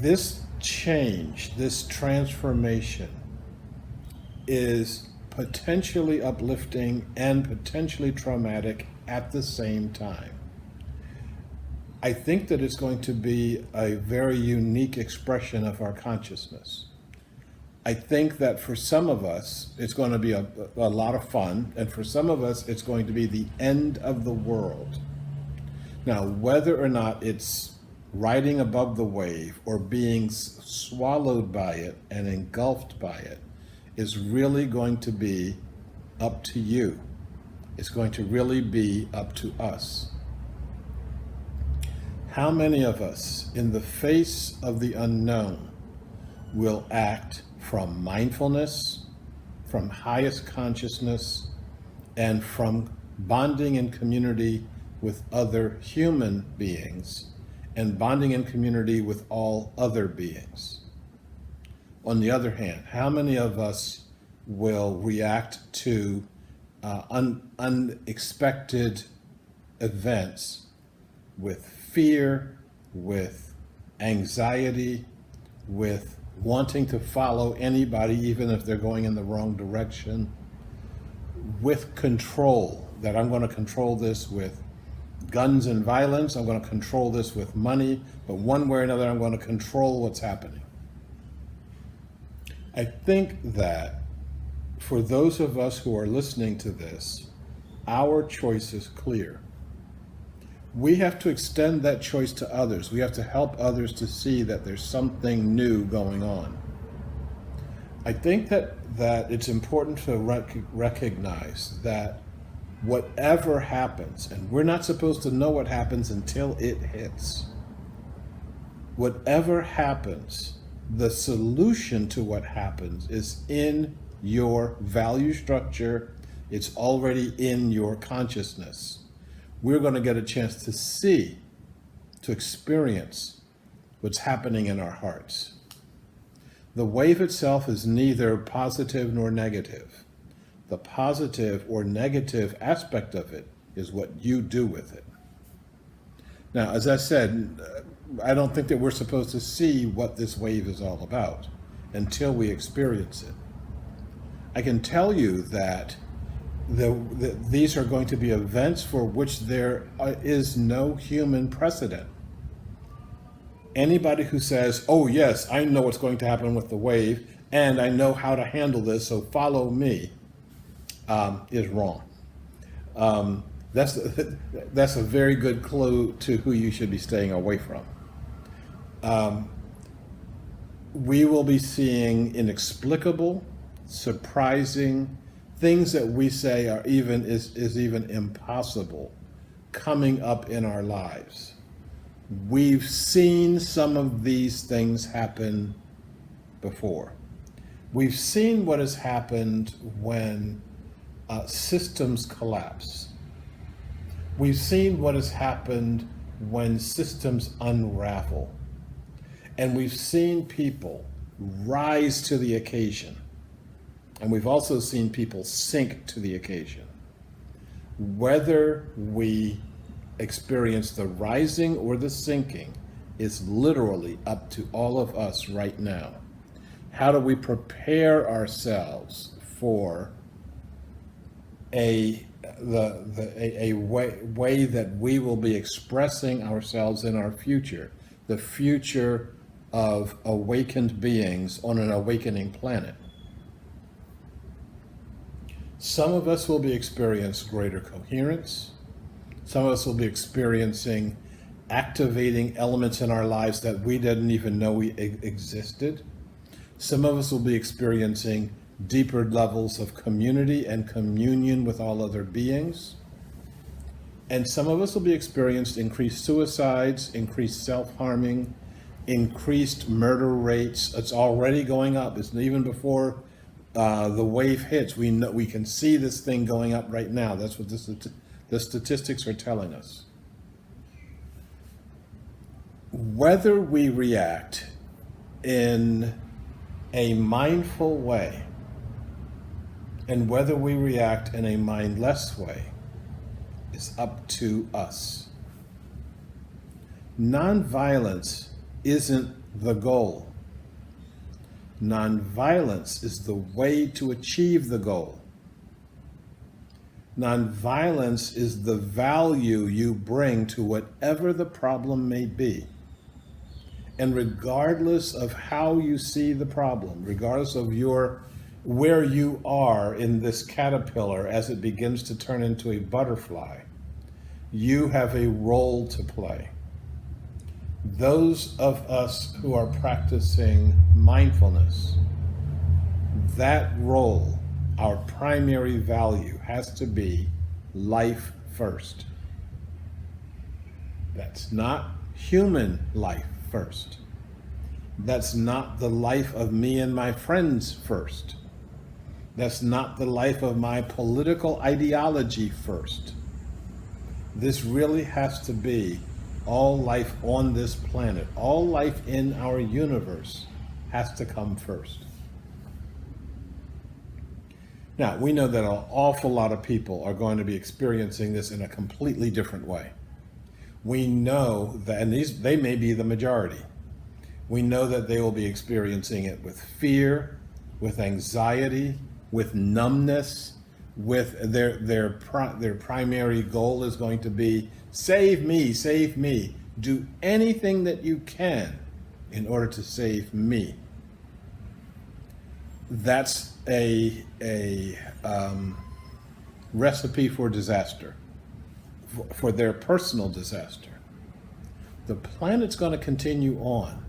This change, this transformation, is potentially uplifting and potentially traumatic at the same time. I think that it's going to be a very unique expression of our consciousness. I think that for some of us, it's going to be a lot of fun, and for some of us, it's going to be the end of the world. Now, whether or not it's riding above the wave or being swallowed by it and engulfed by it is really going to be up to you. It's going to really be up to us. How many of us, in the face of the unknown, will act from mindfulness, from highest consciousness, and from bonding in community with other human beings, and bonding in community with all other beings? On the other hand, how many of us will react to unexpected events with fear, with anxiety, with wanting to follow anybody even if they're going in the wrong direction, with control, that I'm going to control this with guns and violence, I'm going to control this with money, but one way or another I'm going to control what's happening. I think that for those of us who are listening to this, our choice is clear. We have to extend that choice to others. We have to help others to see that there's something new going on. I think that it's important to recognize that whatever happens, and we're not supposed to know what happens until it hits, whatever happens, the solution to what happens is in your value structure. It's already in your consciousness. We're going to get a chance to see, to experience what's happening in our hearts. The wave itself is neither positive nor negative. The positive or negative aspect of it is what you do with it. Now, as I said, I don't think that we're supposed to see what this wave is all about until we experience it. I can tell you that these are going to be events for which there is no human precedent. Anybody who says, oh yes, I know what's going to happen with the wave and I know how to handle this, so follow me, is wrong. That's a very good clue to who you should be staying away from. We will be seeing inexplicable, surprising things that we say are even impossible coming up in our lives. We've seen some of these things happen before. We've seen what has happened when systems collapse. We've seen what has happened when systems unravel. And we've seen people rise to the occasion. And we've also seen people sink to the occasion. Whether we experience the rising or the sinking is literally up to all of us right now. How do we prepare ourselves for a way that we will be expressing ourselves in our future, the future of awakened beings on an awakening planet? Some of us will be experiencing greater coherence. Some of us will be experiencing activating elements in our lives that we didn't even know we existed. Some of us will be experiencing deeper levels of community and communion with all other beings. And some of us will be experiencing increased suicides, increased self-harming, increased murder rates. It's already going up. It's even before the wave hits. We can see this thing going up right now. That's what the statistics are telling us. Whether we react in a mindful way and whether we react in a mindless way is up to us. Nonviolence isn't the goal. Nonviolence is the way to achieve the goal. Nonviolence is the value you bring to whatever the problem may be. And regardless of how you see the problem, regardless of where you are in this caterpillar as it begins to turn into a butterfly, you have a role to play. Those of us who are practicing mindfulness, that role, our primary value, has to be life first. That's not human life first. That's not the life of me and my friends first. That's not the life of my political ideology first. This really has to be all life on this planet. All life in our universe has to come first. Now, we know that an awful lot of people are going to be experiencing this in a completely different way. We know that, and they may be the majority. We know that they will be experiencing it with fear, with anxiety, with numbness, with their primary goal is going to be, save me, do anything that you can in order to save me. That's a recipe for disaster, for their personal disaster. The planet's going to continue on.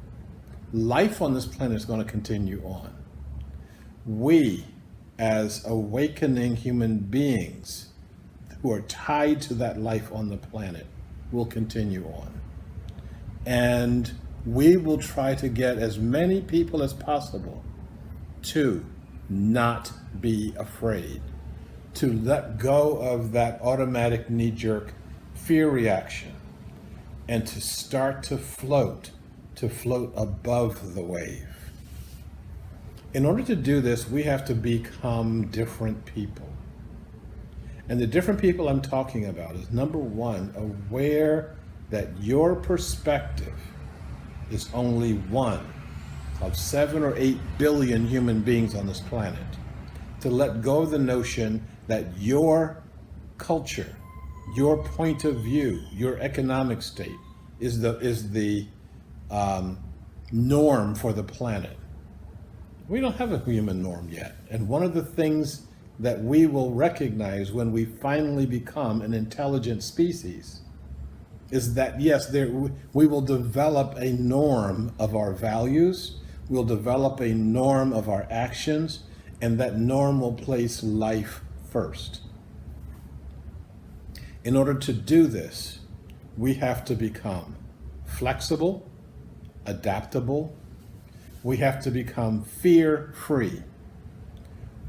Life on this planet is going to continue on. We, as awakening human beings who are tied to that life on the planet, will continue on. And we will try to get as many people as possible to not be afraid, to let go of that automatic knee-jerk fear reaction, and to start to float above the wave. In order to do this, we have to become different people. And the different people I'm talking about is, number one, aware that your perspective is only one of 7 or 8 billion human beings on this planet. To let go of the notion that your culture, your point of view, your economic state is the norm for the planet. We don't have a human norm yet. And one of the things that we will recognize when we finally become an intelligent species is that, yes, we will develop a norm of our values, we'll develop a norm of our actions, and that norm will place life first. In order to do this, we have to become flexible, adaptable. We have to become fear-free.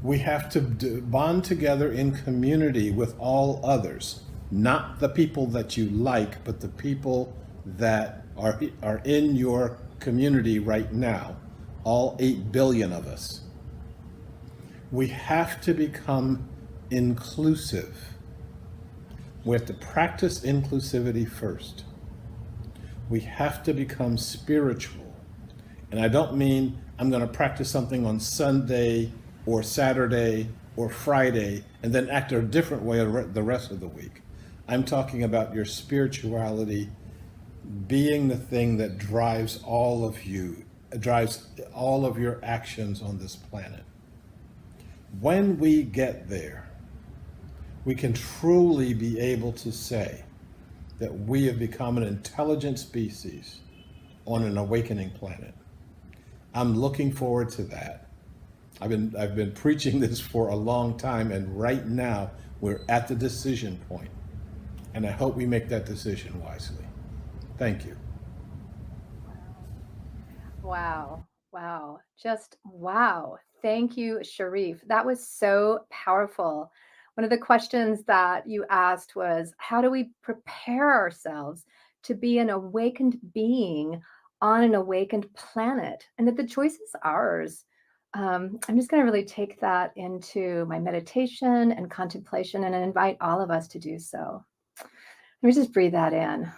We have to bond together in community with all others, not the people that you like, but the people that are in your community right now, all 8 billion of us. We have to become inclusive. We have to practice inclusivity first. We have to become spiritual. And I don't mean I'm going to practice something on Sunday or Saturday or Friday and then act a different way the rest of the week. I'm talking about your spirituality being the thing that drives all of you, drives all of your actions on this planet. When we get there, we can truly be able to say that we have become an intelligent species on an awakening planet. I'm looking forward to that. I've been preaching this for a long time, and right now we're at the decision point. And I hope we make that decision wisely. Thank you. Wow. Wow. Just wow. Thank you, Sharif. That was so powerful. One of the questions that you asked was, how do we prepare ourselves to be an awakened being on an awakened planet? And that the choice is ours. I'm just going to really take that into my meditation and contemplation and invite all of us to do so. Let me just breathe that in.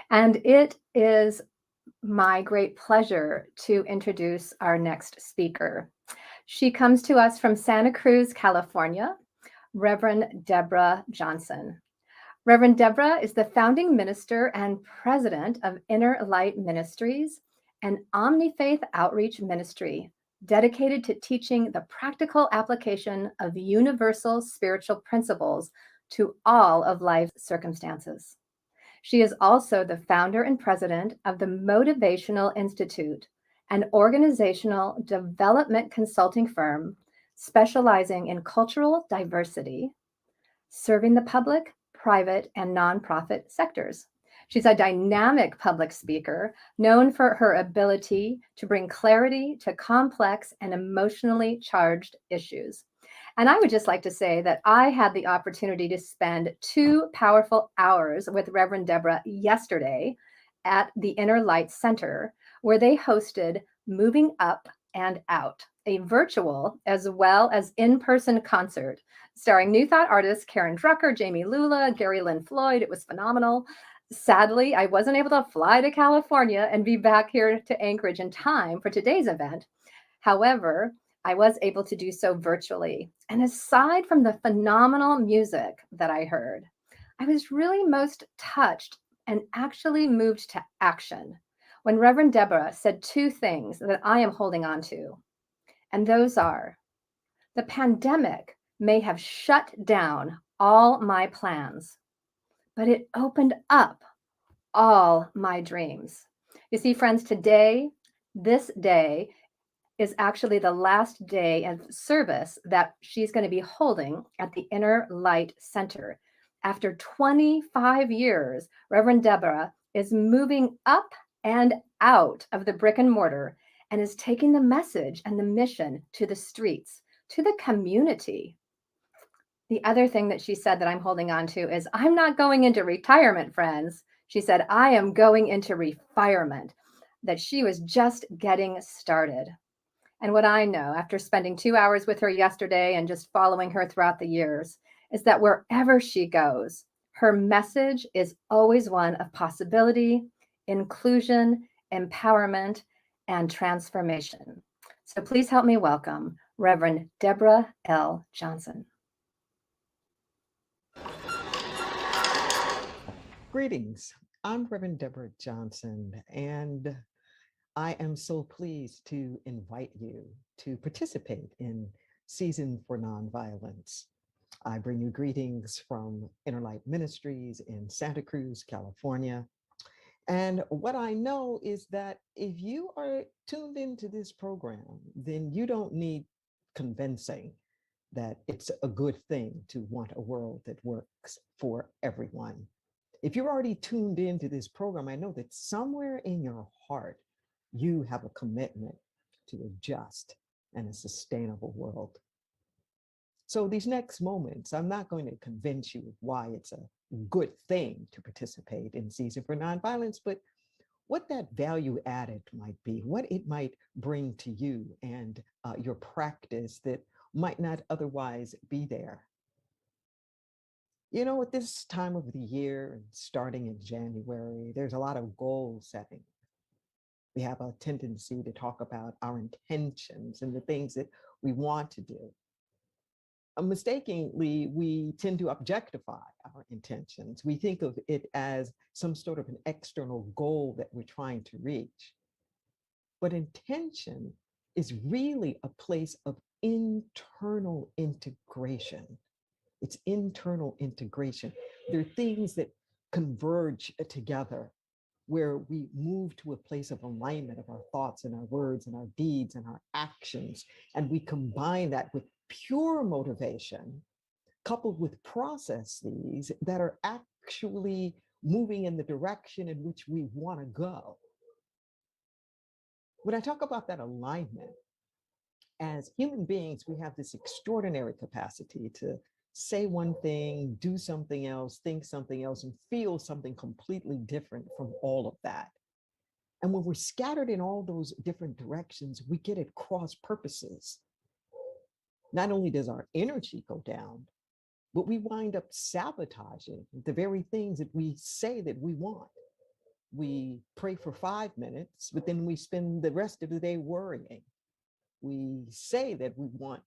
And it is my great pleasure to introduce our next speaker. She comes to us from Santa Cruz, California, Reverend Deborah Johnson. Reverend Deborah is the founding minister and president of Inner Light Ministries, an omni-faith outreach ministry dedicated to teaching the practical application of universal spiritual principles to all of life's circumstances. She is also the founder and president of the Motivational Institute, an organizational development consulting firm specializing in cultural diversity, serving the public, private, and nonprofit sectors. She's a dynamic public speaker known for her ability to bring clarity to complex and emotionally charged issues. And I would just like to say that I had the opportunity to spend 2 powerful hours with Reverend Deborah yesterday at the Inner Light Center, where they hosted Moving Up and Out, a virtual as well as in-person concert starring New Thought artists Karen Drucker, Jamie Lula, Gary Lynn Floyd. It was phenomenal. Sadly, I wasn't able to fly to California and be back here to Anchorage in time for today's event. However, I was able to do so virtually. And aside from the phenomenal music that I heard, I was really most touched and actually moved to action when Reverend Deborah said 2 things that I am holding on to. And those are, the pandemic may have shut down all my plans, but it opened up all my dreams. You see, friends, this day, is actually the last day of service that she's going to be holding at the Inner Light Center. After 25 years, Reverend Deborah is moving up and out of the brick and mortar and is taking the message and the mission to the streets, to the community. The other thing that she said that I'm holding on to is, I'm not going into retirement, friends. She said, I am going into refirement, that she was just getting started. And what I know after spending 2 hours with her yesterday and just following her throughout the years is that wherever she goes, her message is always one of possibility, inclusion, empowerment, and transformation. So please help me welcome Reverend Deborah L. Johnson. Greetings. I'm Reverend Deborah Johnson, and I am so pleased to invite you to participate in Season for Nonviolence. I bring you greetings from Inner Light Ministries in Santa Cruz, California. And what I know is that if you are tuned into this program, then you don't need convincing that it's a good thing to want a world that works for everyone. If you're already tuned into this program, I know that somewhere in your heart, you have a commitment to a just and a sustainable world. So these next moments, I'm not going to convince you why it's a good thing to participate in Season for Nonviolence, but what that value added might be, what it might bring to you and your practice that might not otherwise be there. You know, at this time of the year, starting in January, there's a lot of goal setting. We have a tendency to talk about our intentions and the things that we want to do. Mistakenly, we tend to objectify our intentions. We think of it as some sort of an external goal that we're trying to reach. But intention is really a place of internal integration. It's internal integration. There are things that converge together, where we move to a place of alignment of our thoughts and our words and our deeds and our actions. And we combine that with pure motivation, coupled with processes that are actually moving in the direction in which we want to go. When I talk about that alignment, as human beings, we have this extraordinary capacity to say one thing, do something else, think something else, and feel something completely different from all of that. And when we're scattered in all those different directions, we get at cross purposes. Not only does our energy go down, but we wind up sabotaging the very things that we say that we want. We pray for 5 minutes, but then we spend the rest of the day worrying. We say that we want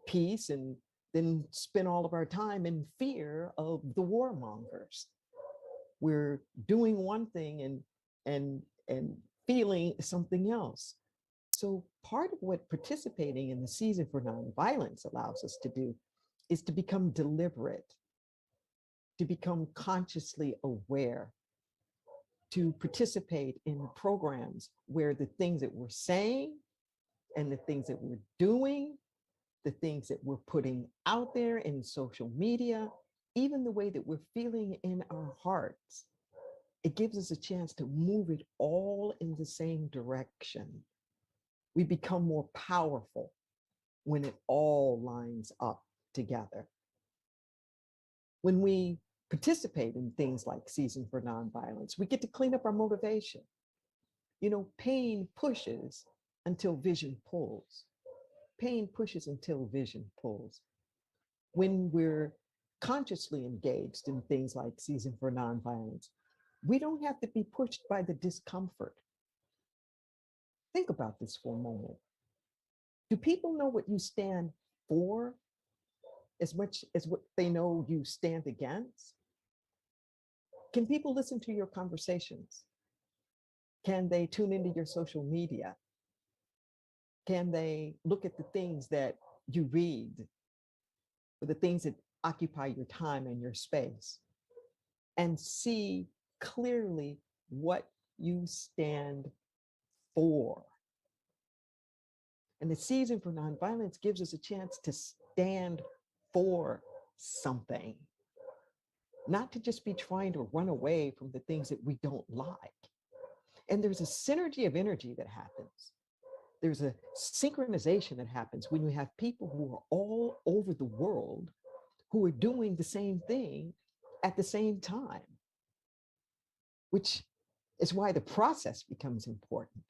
peace and then spend all of our time in fear of the warmongers. We're doing one thing and feeling something else. So part of what participating in the season for nonviolence allows us to do is to become deliberate, to become consciously aware, to participate in programs where the things that we're saying and the things that we're doing, the things that we're putting out there in social media, even the way that we're feeling in our hearts, it gives us a chance to move it all in the same direction. We become more powerful when it all lines up together. When we participate in things like Season for Nonviolence, we get to clean up our motivation. You know, pain pushes until vision pulls. Pain pushes until vision pulls. When we're consciously engaged in things like Season for Nonviolence, we don't have to be pushed by the discomfort. Think about this for a moment. Do people know what you stand for as much as what they know you stand against? Can people listen to your conversations? Can they tune into your social media? Can they look at the things that you read, or the things that occupy your time and your space, and see clearly what you stand for? And the Season for Nonviolence gives us a chance to stand for something, not to just be trying to run away from the things that we don't like. And there's a synergy of energy that happens. There's a synchronization that happens when you have people who are all over the world who are doing the same thing at the same time, which is why the process becomes important.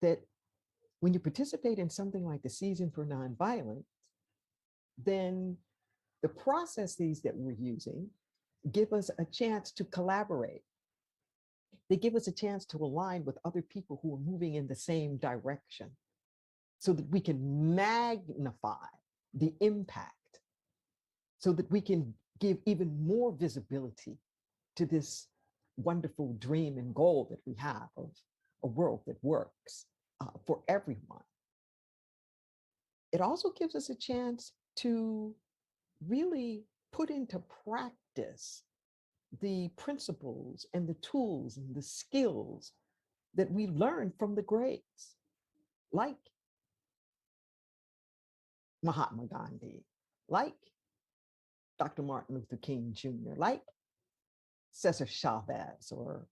That when you participate in something like the Season for Nonviolence, then the processes that we're using give us a chance to collaborate. They give us a chance to align with other people who are moving in the same direction so that we can magnify the impact, so that we can give even more visibility to this wonderful dream and goal that we have of a world that works for everyone. It also gives us a chance to really put into practice the principles and the tools and the skills that we learned from the greats, like Mahatma Gandhi, like Dr. Martin Luther King Jr., like Cesar Chavez, or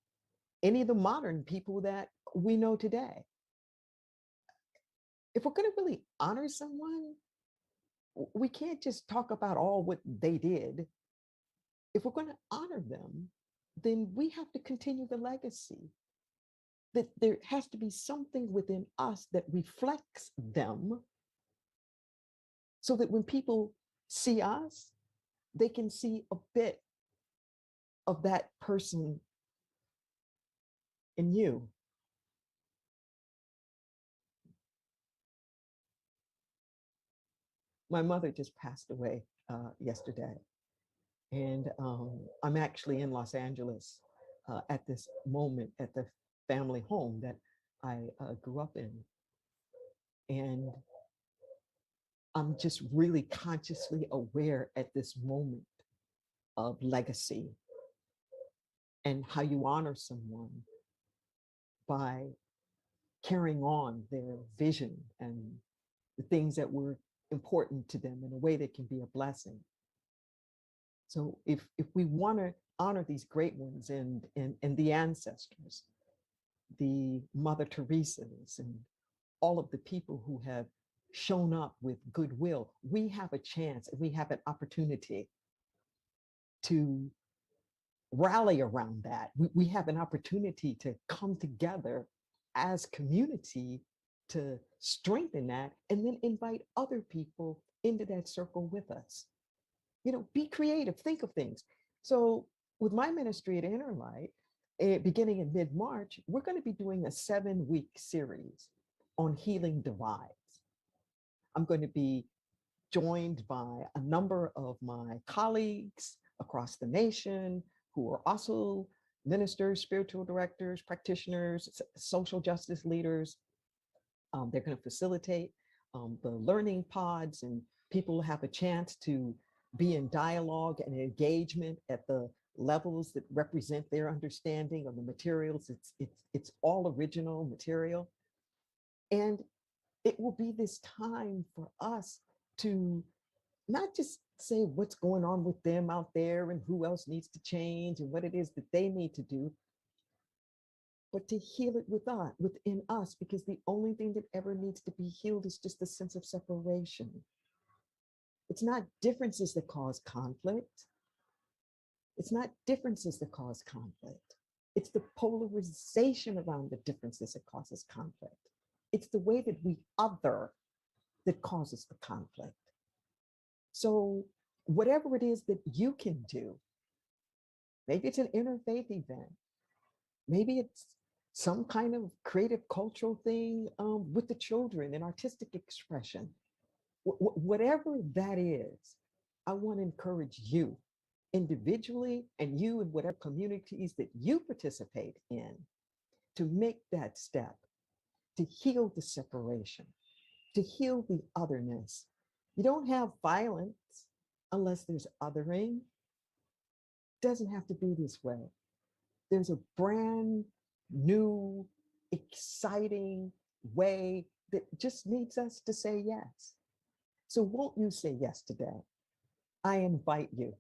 any of the modern people that we know today. If we're going to really honor someone, we can't just talk about all what they did. If we're going to honor them, then we have to continue the legacy. That there has to be something within us that reflects them, so that when people see us, they can see a bit of that person in you. My mother just passed away yesterday. And I'm actually in Los Angeles at this moment at the family home that I grew up in. And I'm just really consciously aware at this moment of legacy and how you honor someone by carrying on their vision and the things that were important to them in a way that can be a blessing. So if we want to honor these great ones and the ancestors, the Mother Teresas, and all of the people who have shown up with goodwill, we have a chance and we have an opportunity to rally around that. We have an opportunity to come together as community to strengthen that, and then invite other people into that circle with us. You know, be creative, think of things. So with my ministry at Inner Light, beginning in mid-March, we're going to be doing a 7-week series on healing divides. I'm going to be joined by a number of my colleagues across the nation who are also ministers, spiritual directors, practitioners, social justice leaders. They're going to facilitate the learning pods, and people have a chance to be in dialogue and engagement at the levels that represent their understanding of the materials. It's all original material. And it will be this time for us to not just say what's going on with them out there and who else needs to change and what it is that they need to do, but to heal it within us, because the only thing that ever needs to be healed is just the sense of separation. It's not differences that cause conflict. It's not differences that cause conflict. It's the polarization around the differences that causes conflict. It's the way that we other that causes the conflict. So whatever it is that you can do, maybe it's an interfaith event, maybe it's some kind of creative cultural thing with the children and artistic expression. Whatever that is, I want to encourage you individually and you in whatever communities that you participate in to make that step, to heal the separation, to heal the otherness. You don't have violence unless there's othering. It doesn't have to be this way. There's a brand new, exciting way that just needs us to say yes. So won't you say yes today? I invite you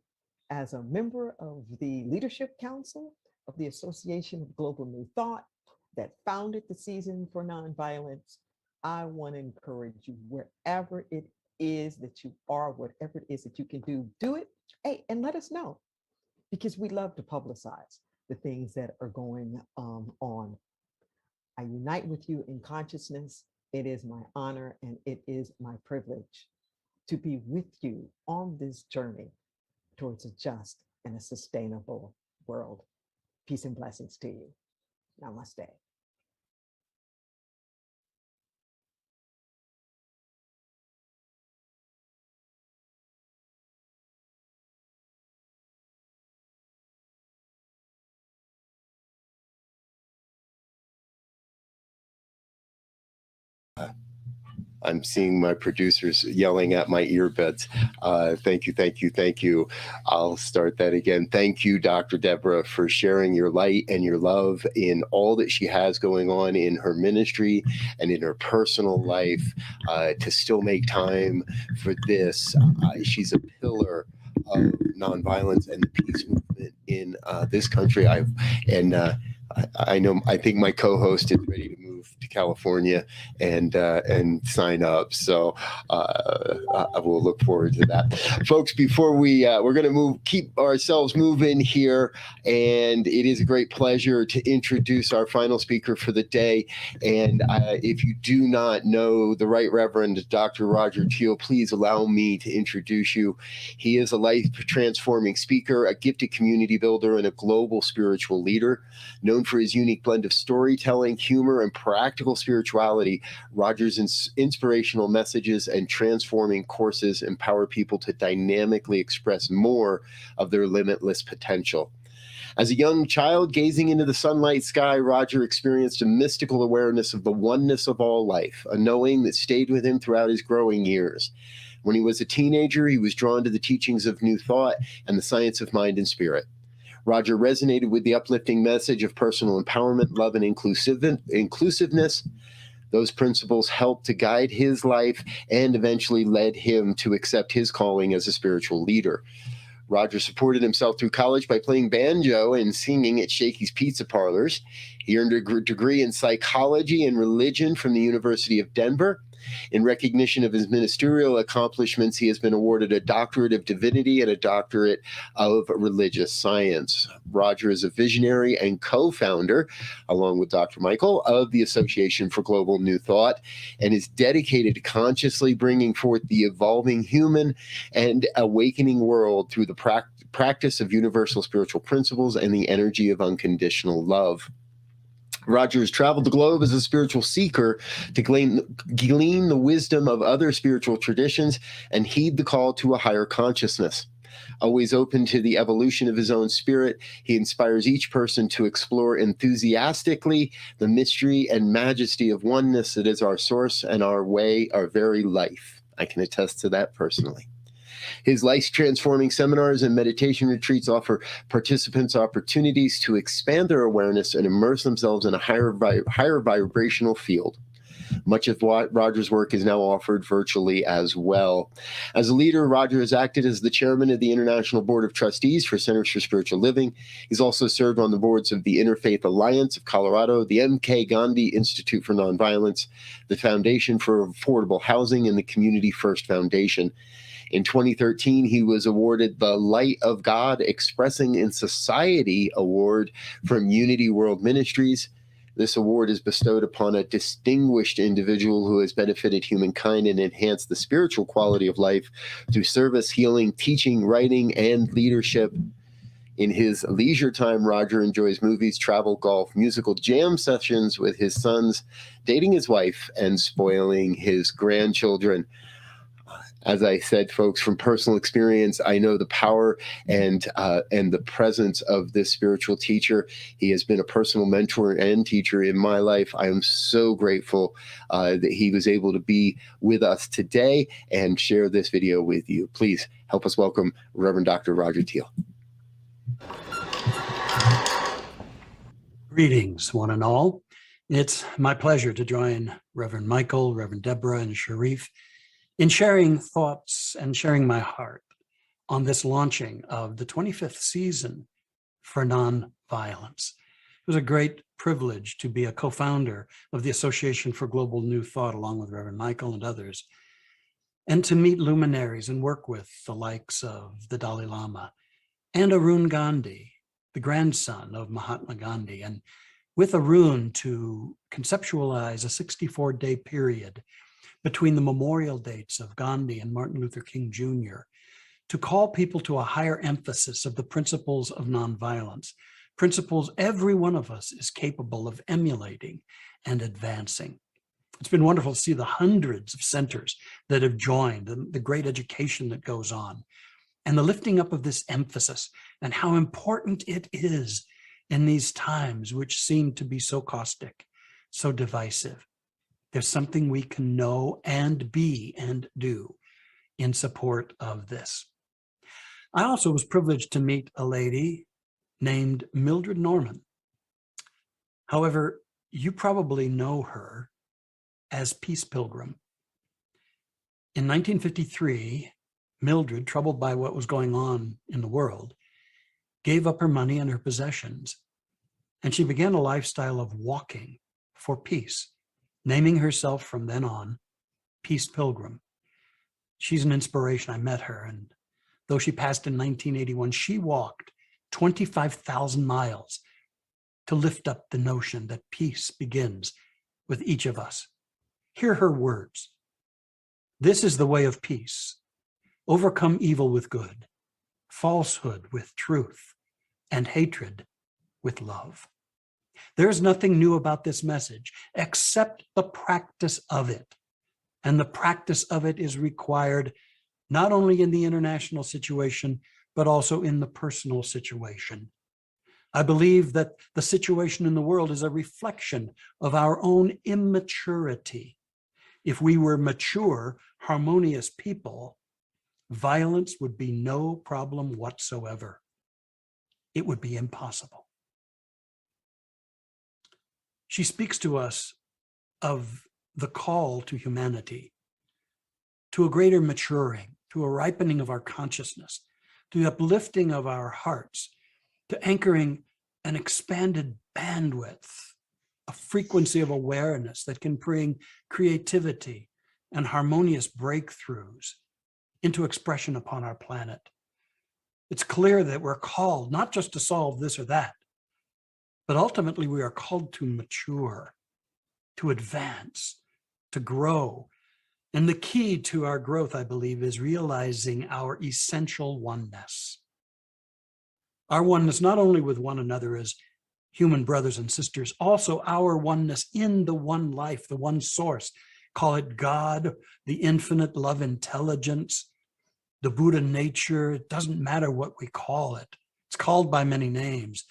as a member of the Leadership Council of the Association of Global New Thought that founded the Season for Nonviolence. I want to encourage you wherever it is that you are, whatever it is that you can do it. Hey, and let us know, because we love to publicize the things that are going on. I unite with you in consciousness. It is my honor and it is my privilege to be with you on this journey towards a just and a sustainable world. Peace and blessings to you. Namaste. I'm seeing my producers yelling at my earbuds. Thank you, thank you, thank you. I'll start that again. Thank you, Dr. Deborah, for sharing your light and your love in all that she has going on in her ministry and in her personal life, to still make time for this. She's a pillar of nonviolence and the peace movement in this country. I think my co-host is ready to move to California and sign up. So I will look forward to that, folks. Before we're going to keep ourselves moving here, and it is a great pleasure to introduce our final speaker for the day. And if you do not know the Right Reverend Dr. Roger Teo, please allow me to introduce you. He is a life-transforming speaker, a gifted community builder, and a global spiritual leader. Known for his unique blend of storytelling, humor, and practical spirituality, Roger's inspirational messages and transforming courses empower people to dynamically express more of their limitless potential. As a young child gazing into the sunlight sky, Roger experienced a mystical awareness of the oneness of all life, a knowing that stayed with him throughout his growing years. When he was a teenager, he was drawn to the teachings of New Thought and the science of mind and spirit. Roger resonated with the uplifting message of personal empowerment, love, and inclusiveness. Those principles helped to guide his life and eventually led him to accept his calling as a spiritual leader. Roger supported himself through college by playing banjo and singing at Shakey's Pizza Parlors. He earned a degree in psychology and religion from the University of Denver. In recognition of his ministerial accomplishments, he has been awarded a doctorate of divinity and a doctorate of religious science. Roger is a visionary and co-founder, along with Dr. Michael, of the Association for Global New Thought, and is dedicated to consciously bringing forth the evolving human and awakening world through the practice of universal spiritual principles and the energy of unconditional love. Roger has traveled the globe as a spiritual seeker to glean the wisdom of other spiritual traditions and heed the call to a higher consciousness. Always open to the evolution of his own spirit, he inspires each person to explore enthusiastically the mystery and majesty of oneness that is our source and our way, our very life. I can attest to that personally. His life-transforming seminars and meditation retreats offer participants opportunities to expand their awareness and immerse themselves in a higher vibrational field. Much of Roger's work is now offered virtually as well. As a leader, Roger has acted as the chairman of the International Board of Trustees for Centers for Spiritual Living. He's also served on the boards of the Interfaith Alliance of Colorado, the MK Gandhi Institute for Nonviolence, the Foundation for Affordable Housing, and the Community First Foundation. In 2013, he was awarded the Light of God Expressing in Society Award from Unity World Ministries. This award is bestowed upon a distinguished individual who has benefited humankind and enhanced the spiritual quality of life through service, healing, teaching, writing, and leadership. In his leisure time, Roger enjoys movies, travel, golf, musical jam sessions with his sons, dating his wife, and spoiling his grandchildren. As I said, folks, from personal experience, I know the power and the presence of this spiritual teacher. He has been a personal mentor and teacher in my life. I am so grateful that he was able to be with us today and share this video with you. Please help us welcome Reverend Dr. Roger Teo. Greetings, one and all. It's my pleasure to join Reverend Michael, Reverend Deborah, and Sharif in sharing thoughts and sharing my heart on this launching of the 25th season for Nonviolence. It was a great privilege to be a co-founder of the Association for Global New Thought, along with Reverend Michael and others, and to meet luminaries and work with the likes of the Dalai Lama and Arun Gandhi, the grandson of Mahatma Gandhi, and with Arun to conceptualize a 64-day period between the memorial dates of Gandhi and Martin Luther King Jr., to call people to a higher emphasis of the principles of nonviolence, principles every one of us is capable of emulating and advancing. It's been wonderful to see the hundreds of centers that have joined, and the great education that goes on, and the lifting up of this emphasis and how important it is in these times which seem to be so caustic, so divisive. There's something we can know and be and do in support of this. I also was privileged to meet a lady named Mildred Norman. However, you probably know her as Peace Pilgrim. In 1953, Mildred, troubled by what was going on in the world, gave up her money and her possessions, and she began a lifestyle of walking for peace, naming herself from then on Peace Pilgrim. She's an inspiration. I met her, and though she passed in 1981, she walked 25,000 miles to lift up the notion that peace begins with each of us. Hear her words. This is the way of peace. Overcome evil with good, falsehood with truth, and hatred with love. There's nothing new about this message except the practice of it. And the practice of it is required not only in the international situation, but also in the personal situation. I believe that the situation in the world is a reflection of our own immaturity. If we were mature, harmonious people, violence would be no problem whatsoever. It would be impossible. She speaks to us of the call to humanity, to a greater maturing, to a ripening of our consciousness, to the uplifting of our hearts, to anchoring an expanded bandwidth, a frequency of awareness that can bring creativity, and harmonious breakthroughs into expression upon our planet. It's clear that we're called not just to solve this or that, but ultimately we are called to mature, to advance, to grow. And the key to our growth, I believe, is realizing our essential oneness. Our oneness not only with one another as human brothers and sisters, also our oneness in the one life, the one source. Call it God, the infinite love intelligence, the Buddha nature. It doesn't matter what we call it. It's called by many names.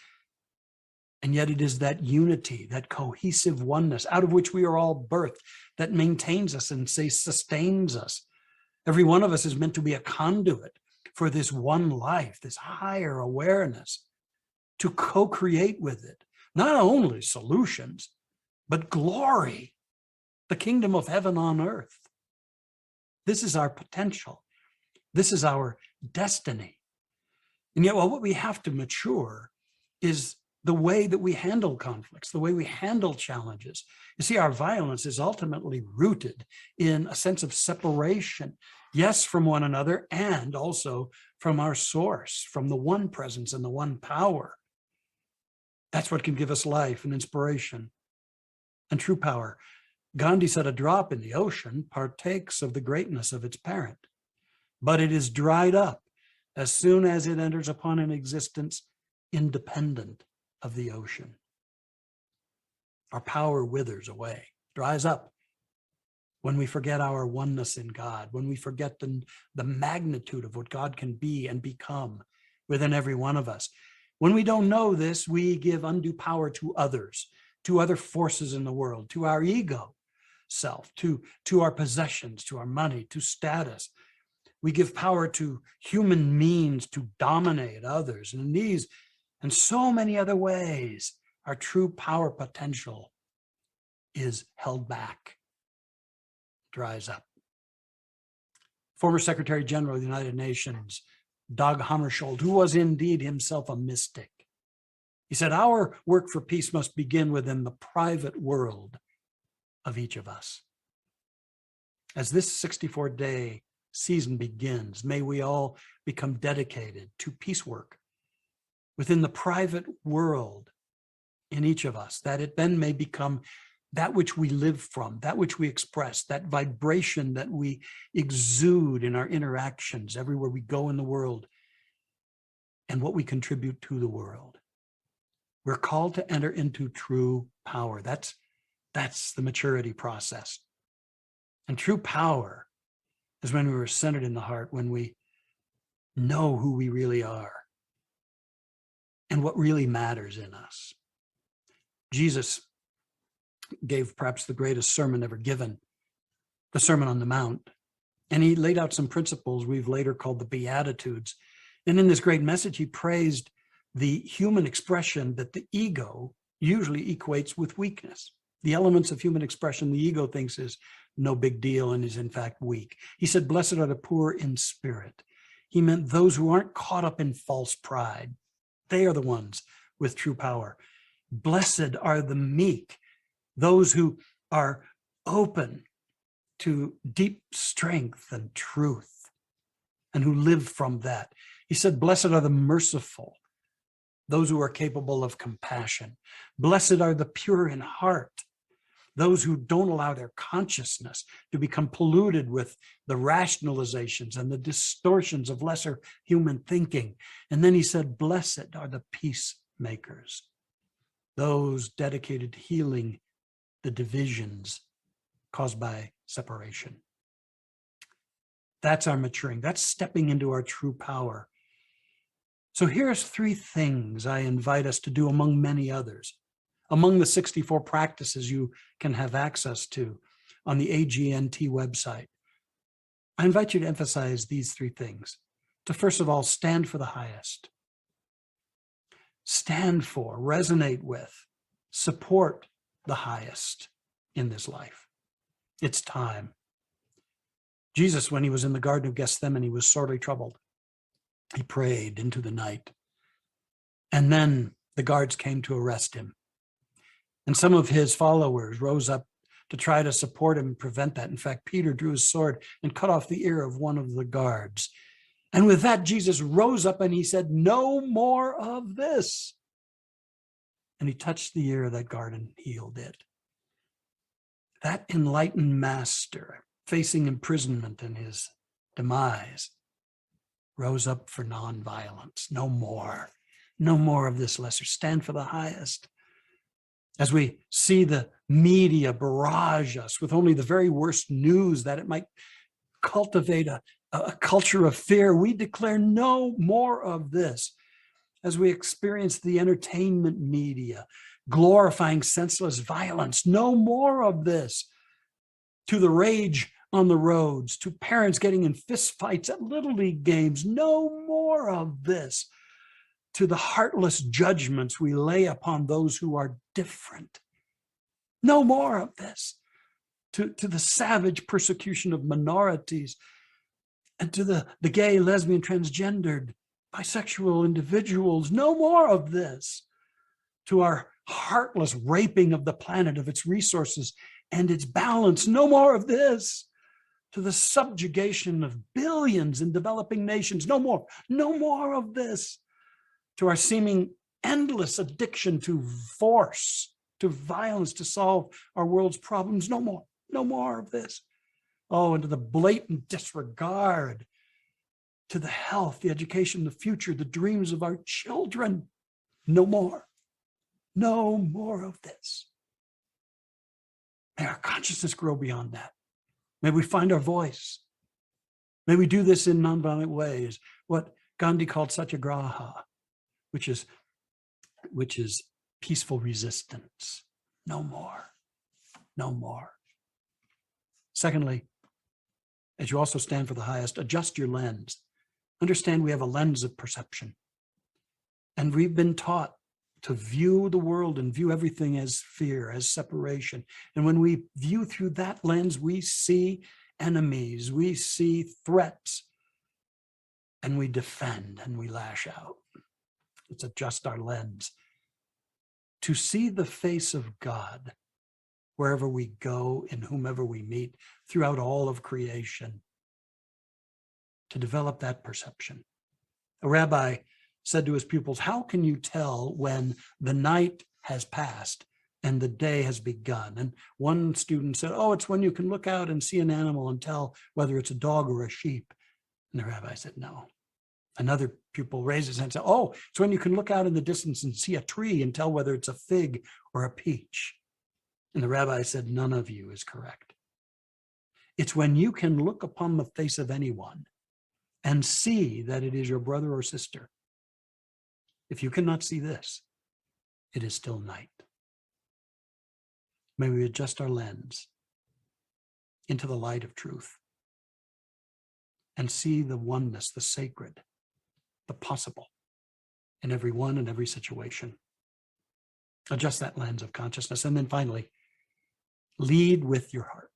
And yet it is that unity, that cohesive oneness out of which we are all birthed that maintains us and sustains us. Every one of us is meant to be a conduit for this one life, this higher awareness, to co-create with it, not only solutions, but glory, the kingdom of heaven on earth. This is our potential. This is our destiny. And yet, what we have to mature is the way that we handle conflicts, the way we handle challenges. You see, our violence is ultimately rooted in a sense of separation, yes, from one another, and also from our source, from the one presence and the one power. That's what can give us life and inspiration and true power. Gandhi said, a drop in the ocean partakes of the greatness of its parent, but it is dried up as soon as it enters upon an existence independent of the ocean. Our power withers away, dries up when we forget our oneness in God, when we forget the magnitude of what God can be and become within every one of us. When we don't know this, we give undue power to others, to other forces in the world, to our ego self, to our possessions, to our money, to status. We give power to human means to dominate others. And in these and so many other ways, our true power potential is held back, dries up. Former Secretary General of the United Nations, Dag Hammarskjöld, who was indeed himself a mystic, he said, our work for peace must begin within the private world of each of us. As this 64-day season begins, may we all become dedicated to peace work within the private world in each of us, that it then may become that which we live from, that which we express, that vibration that we exude in our interactions everywhere we go in the world, and what we contribute to the world. We're called to enter into true power. That's the maturity process. And true power is when we are centered in the heart, when we know who we really are and what really matters in us. Jesus gave perhaps the greatest sermon ever given, the Sermon on the Mount, and he laid out some principles we've later called the Beatitudes. And in this great message, he praised the human expression that the ego usually equates with weakness. The elements of human expression the ego thinks is no big deal and is in fact weak. He said, blessed are the poor in spirit. He meant those who aren't caught up in false pride. They are the ones with true power. Blessed are the meek, those who are open to deep strength and truth and who live from that. He said, blessed are the merciful, those who are capable of compassion. Blessed are the pure in heart, those who don't allow their consciousness to become polluted with the rationalizations and the distortions of lesser human thinking. And then he said, blessed are the peacemakers, those dedicated to healing the divisions caused by separation. That's our maturing. That's stepping into our true power. So here's 3 things I invite us to do among many others. Among the 64 practices you can have access to on the AGNT website, I invite you to emphasize these 3 things. To first of all, stand for the highest. Stand for, resonate with, support the highest in this life. It's time. Jesus, when he was in the Garden of Gethsemane, he was sorely troubled. He prayed into the night. And then the guards came to arrest him. And some of his followers rose up to try to support him and prevent that. In fact, Peter drew his sword and cut off the ear of one of the guards. And with that, Jesus rose up and he said, "No more of this." And he touched the ear of that guard and healed it. That enlightened master, facing imprisonment and his demise, rose up for nonviolence. No more. No more of this lesser. Stand for the highest. As we see the media barrage us with only the very worst news that it might cultivate a culture of fear, we declare no more of this. As we experience the entertainment media glorifying senseless violence, no more of this. To the rage on the roads, to parents getting in fistfights at Little League games, no more of this. To the heartless judgments we lay upon those who are different, no more of this. To the savage persecution of minorities, and to the gay, lesbian, transgendered, bisexual individuals, no more of this. To our heartless raping of the planet of its resources and its balance, no more of this. To the subjugation of billions in developing nations, no more of this. To our seeming endless addiction to force, to violence, to solve our world's problems, no more of this. Oh, and to the blatant disregard to the health, the education, the future, the dreams of our children, no more of this. May our consciousness grow beyond that. May we find our voice. May we do this in nonviolent ways, what Gandhi called satyagraha, which is peaceful resistance. No more. Secondly, as you also stand for the highest, adjust your lens. Understand we have a lens of perception. And we've been taught to view the world and view everything as fear, as separation. And when we view through that lens, we see enemies, we see threats, and we defend and we lash out. Let's adjust our lens to see the face of God wherever we go, in whomever we meet, throughout all of creation, to develop that perception. A rabbi said to his pupils, "How can you tell when the night has passed and the day has begun?" And one student said, "Oh, it's when you can look out and see an animal and tell whether it's a dog or a sheep." And the rabbi said, "No." Another pupil raised his hand and said, "Oh, it's when you can look out in the distance and see a tree and tell whether it's a fig or a peach." And the rabbi said, "None of you is correct. It's when you can look upon the face of anyone and see that it is your brother or sister. If you cannot see this, it is still night." May we adjust our lens into the light of truth and see the oneness, the sacred, the possible in every one and every situation. Adjust that lens of consciousness. And then finally, lead with your heart.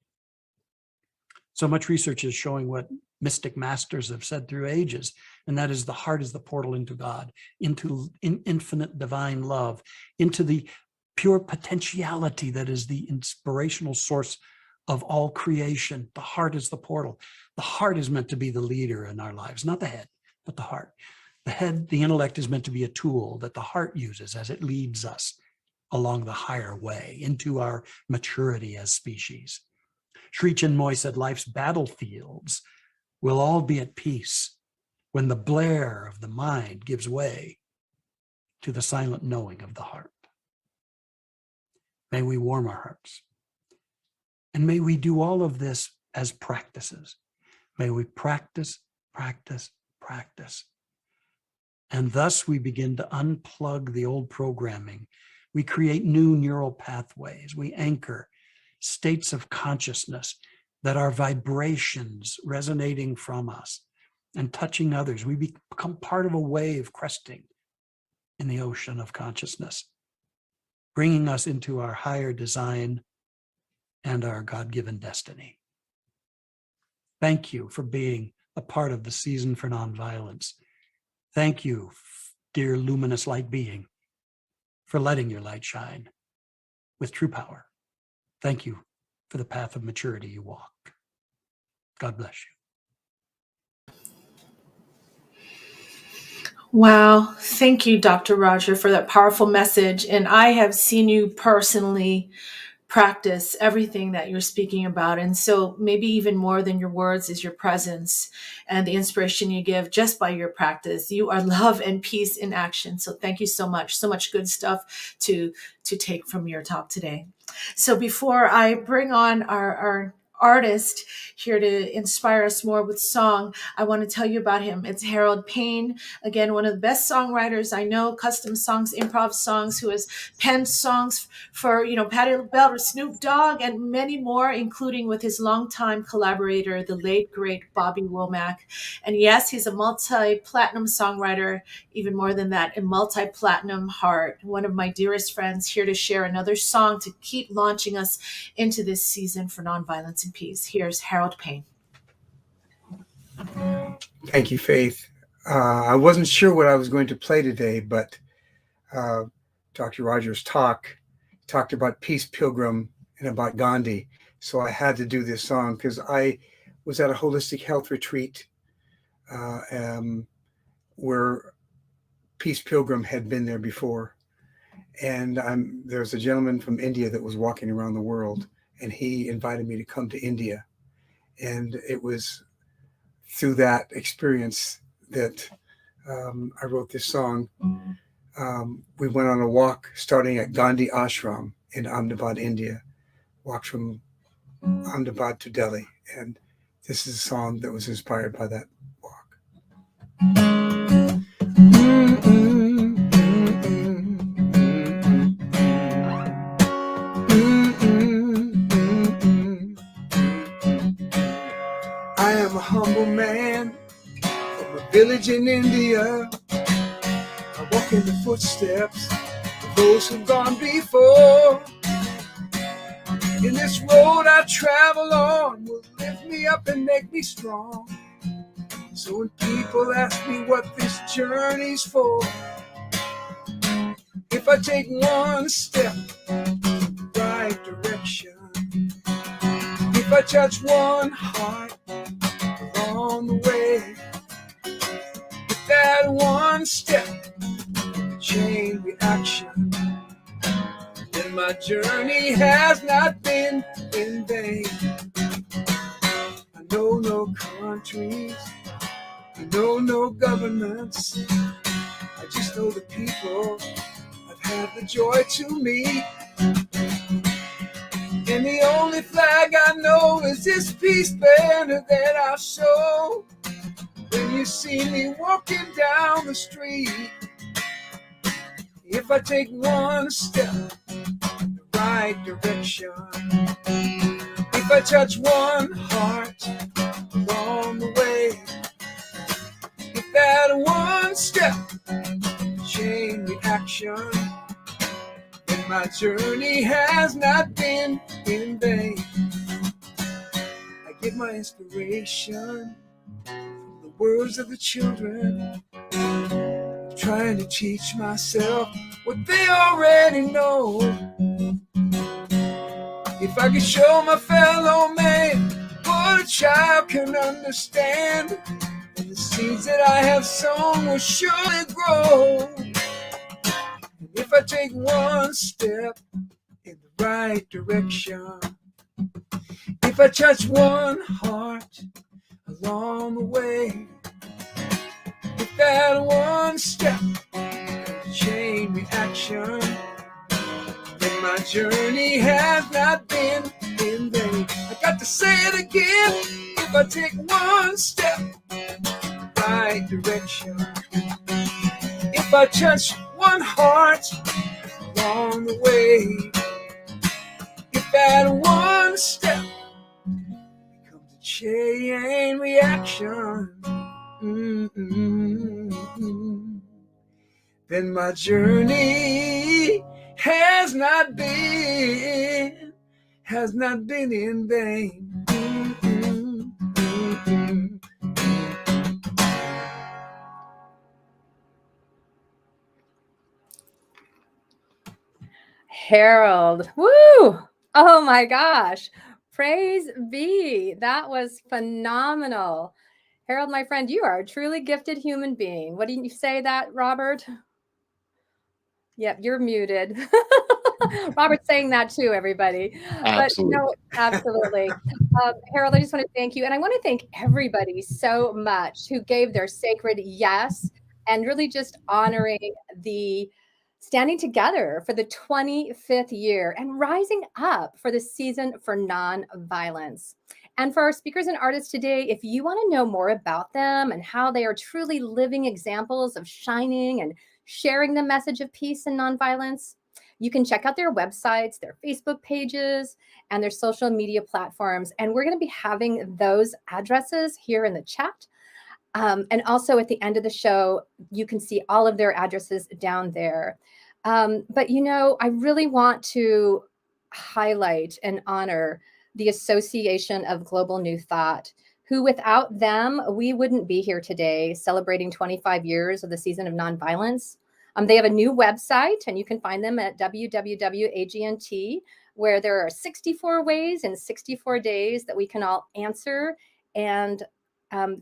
So much research is showing what mystic masters have said through ages, and that is the heart is the portal into God, into infinite divine love, into the pure potentiality that is the inspirational source of all creation. The heart is the portal. The heart is meant to be the leader in our lives, not the head, but the heart. The head, the intellect, is meant to be a tool that the heart uses as it leads us along the higher way into our maturity as species. Sri Chinmoy said, life's battlefields will all be at peace when the blare of the mind gives way to the silent knowing of the heart. May we warm our hearts. And may we do all of this as practices. May we practice, practice, practice. And thus we begin to unplug the old programming. We create new neural pathways. We anchor states of consciousness that are vibrations resonating from us and touching others. We become part of a wave cresting in the ocean of consciousness, bringing us into our higher design and our God-given destiny. Thank you for being a part of the season for nonviolence. Thank you, dear luminous light being, for letting your light shine with true power. Thank you for the path of maturity you walk. God bless you. Wow. Thank you, Dr. Roger, for that powerful message. And I have seen you personally practice everything that you're speaking about. And so maybe even more than your words is your presence and the inspiration you give just by your practice. You are love and peace in action. So thank you so much. So much good stuff to take from your talk today. So before I bring on our artist here to inspire us more with song, I want to tell you about him. It's Harold Payne, again, one of the best songwriters I know, custom songs, improv songs, who has penned songs for, Patti LaBelle or Snoop Dogg and many more, including with his longtime collaborator, the late, great Bobby Womack. And yes, he's a multi-platinum songwriter, even more than that, a multi-platinum heart. One of my dearest friends, here to share another song to keep launching us into this season for nonviolence and peace. Here's Harold Payne. Thank you, Faith. I wasn't sure what I was going to play today, but Dr. Rogers' talked about Peace Pilgrim and about Gandhi. So I had to do this song because I was at a holistic health retreat where Peace Pilgrim had been there before. And there's a gentleman from India that was walking around the world, and he invited me to come to India. And it was through that experience that I wrote this song. We went on a walk starting at Gandhi Ashram in Ahmedabad, India, walked from Ahmedabad to Delhi. And this is a song that was inspired by that walk. I am a humble man from a village in India. I walk in the footsteps of those who've gone before. In this road I travel on will lift me up and make me strong. So when people ask me what this journey's for, if I take one step in the right direction, if I touch one heart along the way, if that one step, chain reaction, then my journey has not been in vain. I know no countries, I know no governments, I just know the people I've had the joy to meet. And the only flag I know is this peace banner that I'll show when you see me walking down the street. If I take one step in the right direction, if I touch one heart along the way, if that one step, chain reaction, then my journey has not been in vain. I get my inspiration from the words of the children, trying to teach myself what they already know. If I could show my fellow man what a child can understand, and the seeds that I have sown will surely grow. And if I take one step in the right direction, if I touch one heart along the way, if that one step, chain reaction, then my journey has not been in vain. I got to say it again. If I take one step in the right direction, if I touch one heart along the way, if that one step becomes a chain reaction, then my journey has not been in vain. Harold, woo! Oh my gosh. Praise be. That was phenomenal. Harold, my friend, you are a truly gifted human being. What did you say that, Robert? Yep, you're muted. Robert's saying that too, everybody. But no, absolutely. Harold, I just want to thank you. And I want to thank everybody so much who gave their sacred yes and really just honoring the standing together for the 25th year and rising up for the season for nonviolence. And for our speakers and artists today, if you want to know more about them and how they are truly living examples of shining and sharing the message of peace and nonviolence, you can check out their websites, their Facebook pages, and their social media platforms. And we're going to be having those addresses here in the chat. And also at the end of the show, you can see all of their addresses down there. But, you know, I really want to highlight and honor the Association of Global New Thought, who without them, we wouldn't be here today celebrating 25 years of the season of nonviolence. They have a new website, and you can find them at www.agnt, where there are 64 ways in 64 days that we can all answer and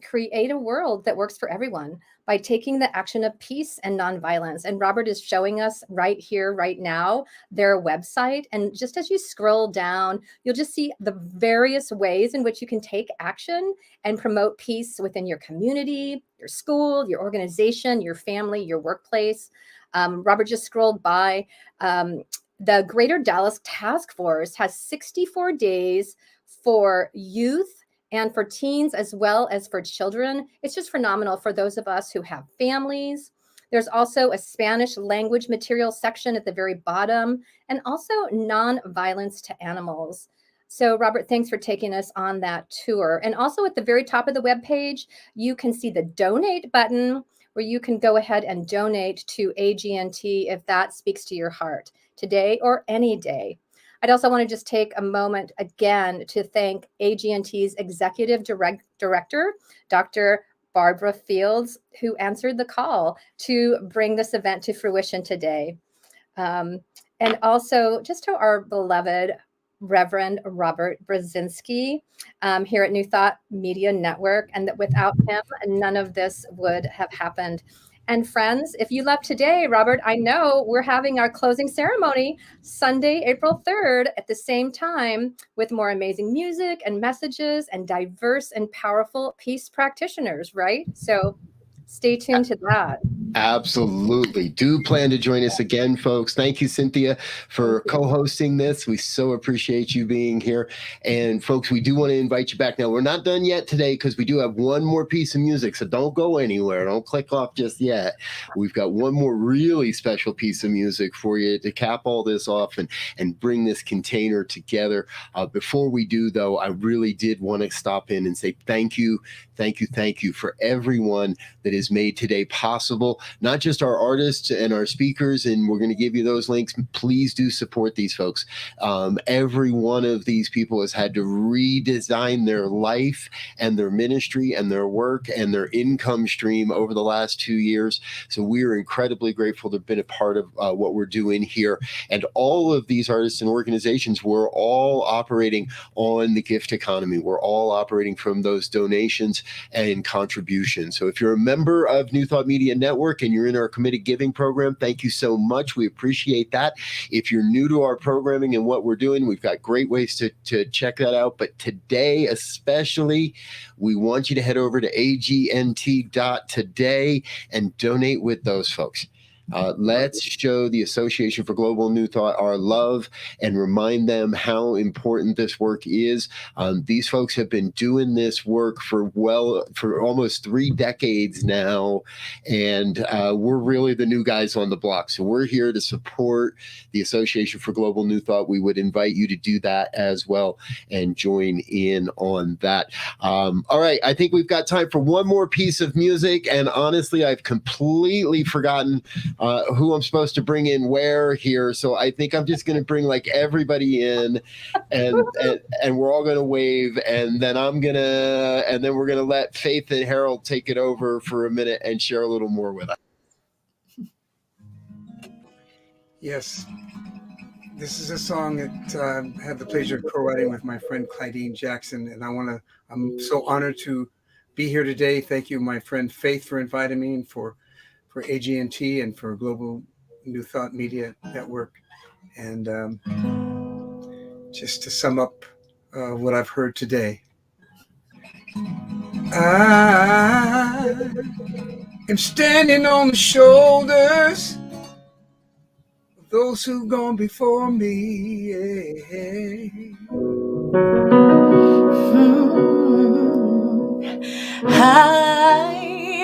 create a world that works for everyone by taking the action of peace and nonviolence. And Robert is showing us right here, right now, their website. And just as you scroll down, you'll just see the various ways in which you can take action and promote peace within your community, your school, your organization, your family, your workplace. Robert just scrolled by. The Greater Dallas Task Force has 64 days for youth and for teens as well as for children. It's just phenomenal for those of us who have families. There's also a Spanish language material section at the very bottom, and also nonviolence to animals. So Robert, thanks for taking us on that tour. And also at the very top of the webpage, you can see the donate button where you can go ahead and donate to AGNT if that speaks to your heart today or any day. I'd also want to just take a moment again to thank AGNT's Executive Director, Dr. Barbara Fields, who answered the call to bring this event to fruition today. And also just to our beloved Reverend Robert Brzezinski here at New Thought Media Network, and that without him, none of this would have happened. And friends, if you left today, Robert, I know we're having our closing ceremony Sunday, April 3rd at the same time with more amazing music and messages and diverse and powerful peace practitioners, right? So stay tuned to that. Absolutely. Do plan to join us again, folks. Thank you, Cynthia, for co-hosting this. We so appreciate you being here. And folks, we do want to invite you back. Now, we're not done yet today because we do have one more piece of music. So don't go anywhere. Don't click off just yet. We've got one more really special piece of music for you to cap all this off and bring this container together. Before we do, though, I really did want to stop in and say thank you for everyone that has made today possible. Not just our artists and our speakers, and we're going to give you those links. Please do support these folks. Every one of these people has had to redesign their life and their ministry and their work and their income stream over the last 2 years. So we are incredibly grateful to have been a part of what we're doing here. And all of these artists and organizations, we're all operating on the gift economy. We're all operating from those donations and contributions. So if you're a member of New Thought Media Network and you're in our committed giving program, thank you so much. We appreciate that. If you're new to our programming and what we're doing, we've got great ways to check that out. But today, especially, we want you to head over to agnt.today and donate with those folks. Let's show the Association for Global New Thought our love and remind them how important this work is. These folks have been doing this work for almost 3 decades now, and we're really the new guys on the block. So we're here to support the Association for Global New Thought. We would invite you to do that as well and join in on that. All right, I think we've got time for one more piece of music, and honestly, I've completely forgotten who I'm supposed to bring in where here. So I think I'm just going to bring like everybody in and we're all going to wave, and then we're going to let Faith and Harold take it over for a minute and share a little more with us. Yes. This is a song that I had the pleasure of co-writing with my friend Clydeen Jackson, and I'm so honored to be here today. Thank you, my friend Faith, for inviting me, and for AGNT and for Global New Thought Media Network. And just to sum up what I've heard today, I am standing on the shoulders of those who've gone before me. I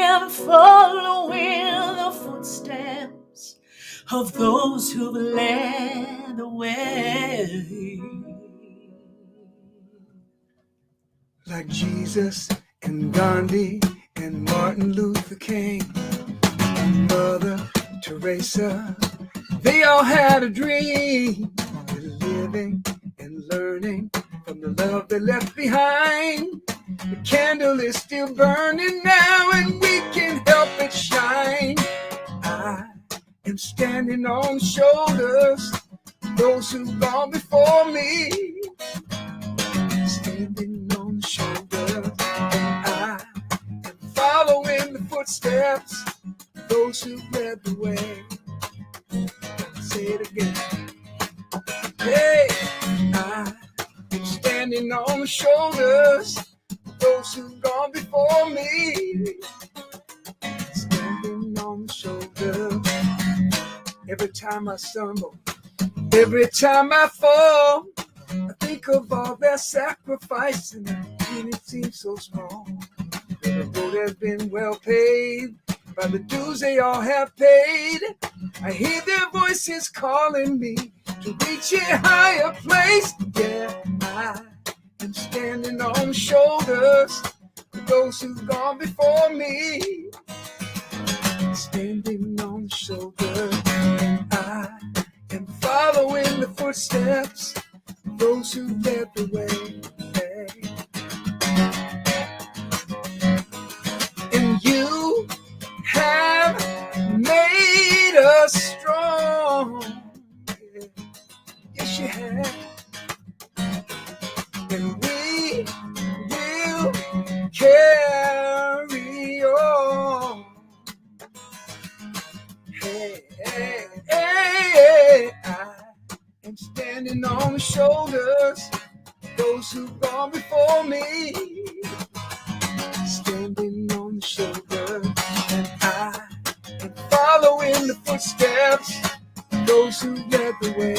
am following the footsteps of those who've led the way. Like Jesus and Gandhi and Martin Luther King and Mother Teresa, they all had a dream. They're living and learning from the love they left behind. The candle is still burning now, and we can help it shine. I am standing on the shoulders of those who've gone before me. Standing on the shoulders, and I am following the footsteps of those who led the way. Say it again. Hey, I am standing on the shoulders of those who've gone before me. Standing on the shoulders. Every time I stumble, every time I fall, I think of all their sacrifice, and it seems so small. The road has been well paved by the dues they all have paid. I hear their voices calling me to reach a higher place. Yeah, I am standing on the shoulders of those who've gone before me. Standing on the shoulders, and I am following the footsteps of those who led the way. And you have made us strong. Yes, you have. And we will carry on. Hey, hey, hey, I am standing on the shoulders of those who've gone before me. Standing on the shoulders, and I am following the footsteps of those who led the way.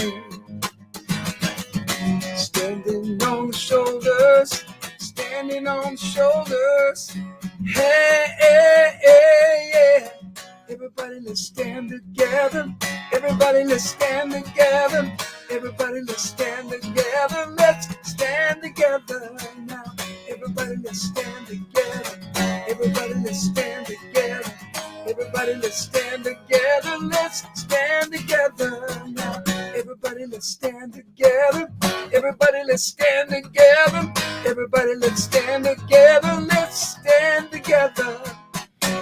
Standing on the shoulders, standing on the shoulders. Hey, hey, hey, yeah. Everybody, let's stand together. Everybody, let's stand together. Everybody, let's stand together. Let's stand together now. Everybody, let's stand together. Everybody, let's stand together. Everybody, let's stand together. Let's stand together now. Everybody, let's stand together. Everybody, let's stand together. Everybody, let's stand together. Let's stand together.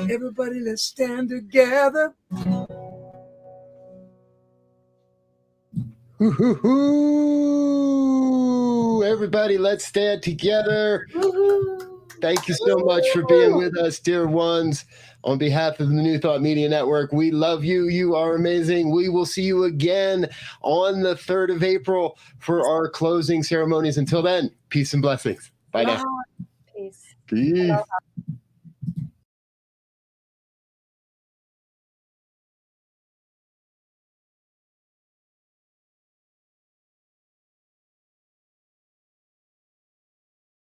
Everybody, let's stand together. Everybody, let's stand together. Thank you so much for being with us, dear ones. On behalf of the New Thought Media Network, we love you. You are amazing. We will see you again on the 3rd of April for our closing ceremonies. Until then, peace and blessings. Bye now. Peace. Peace.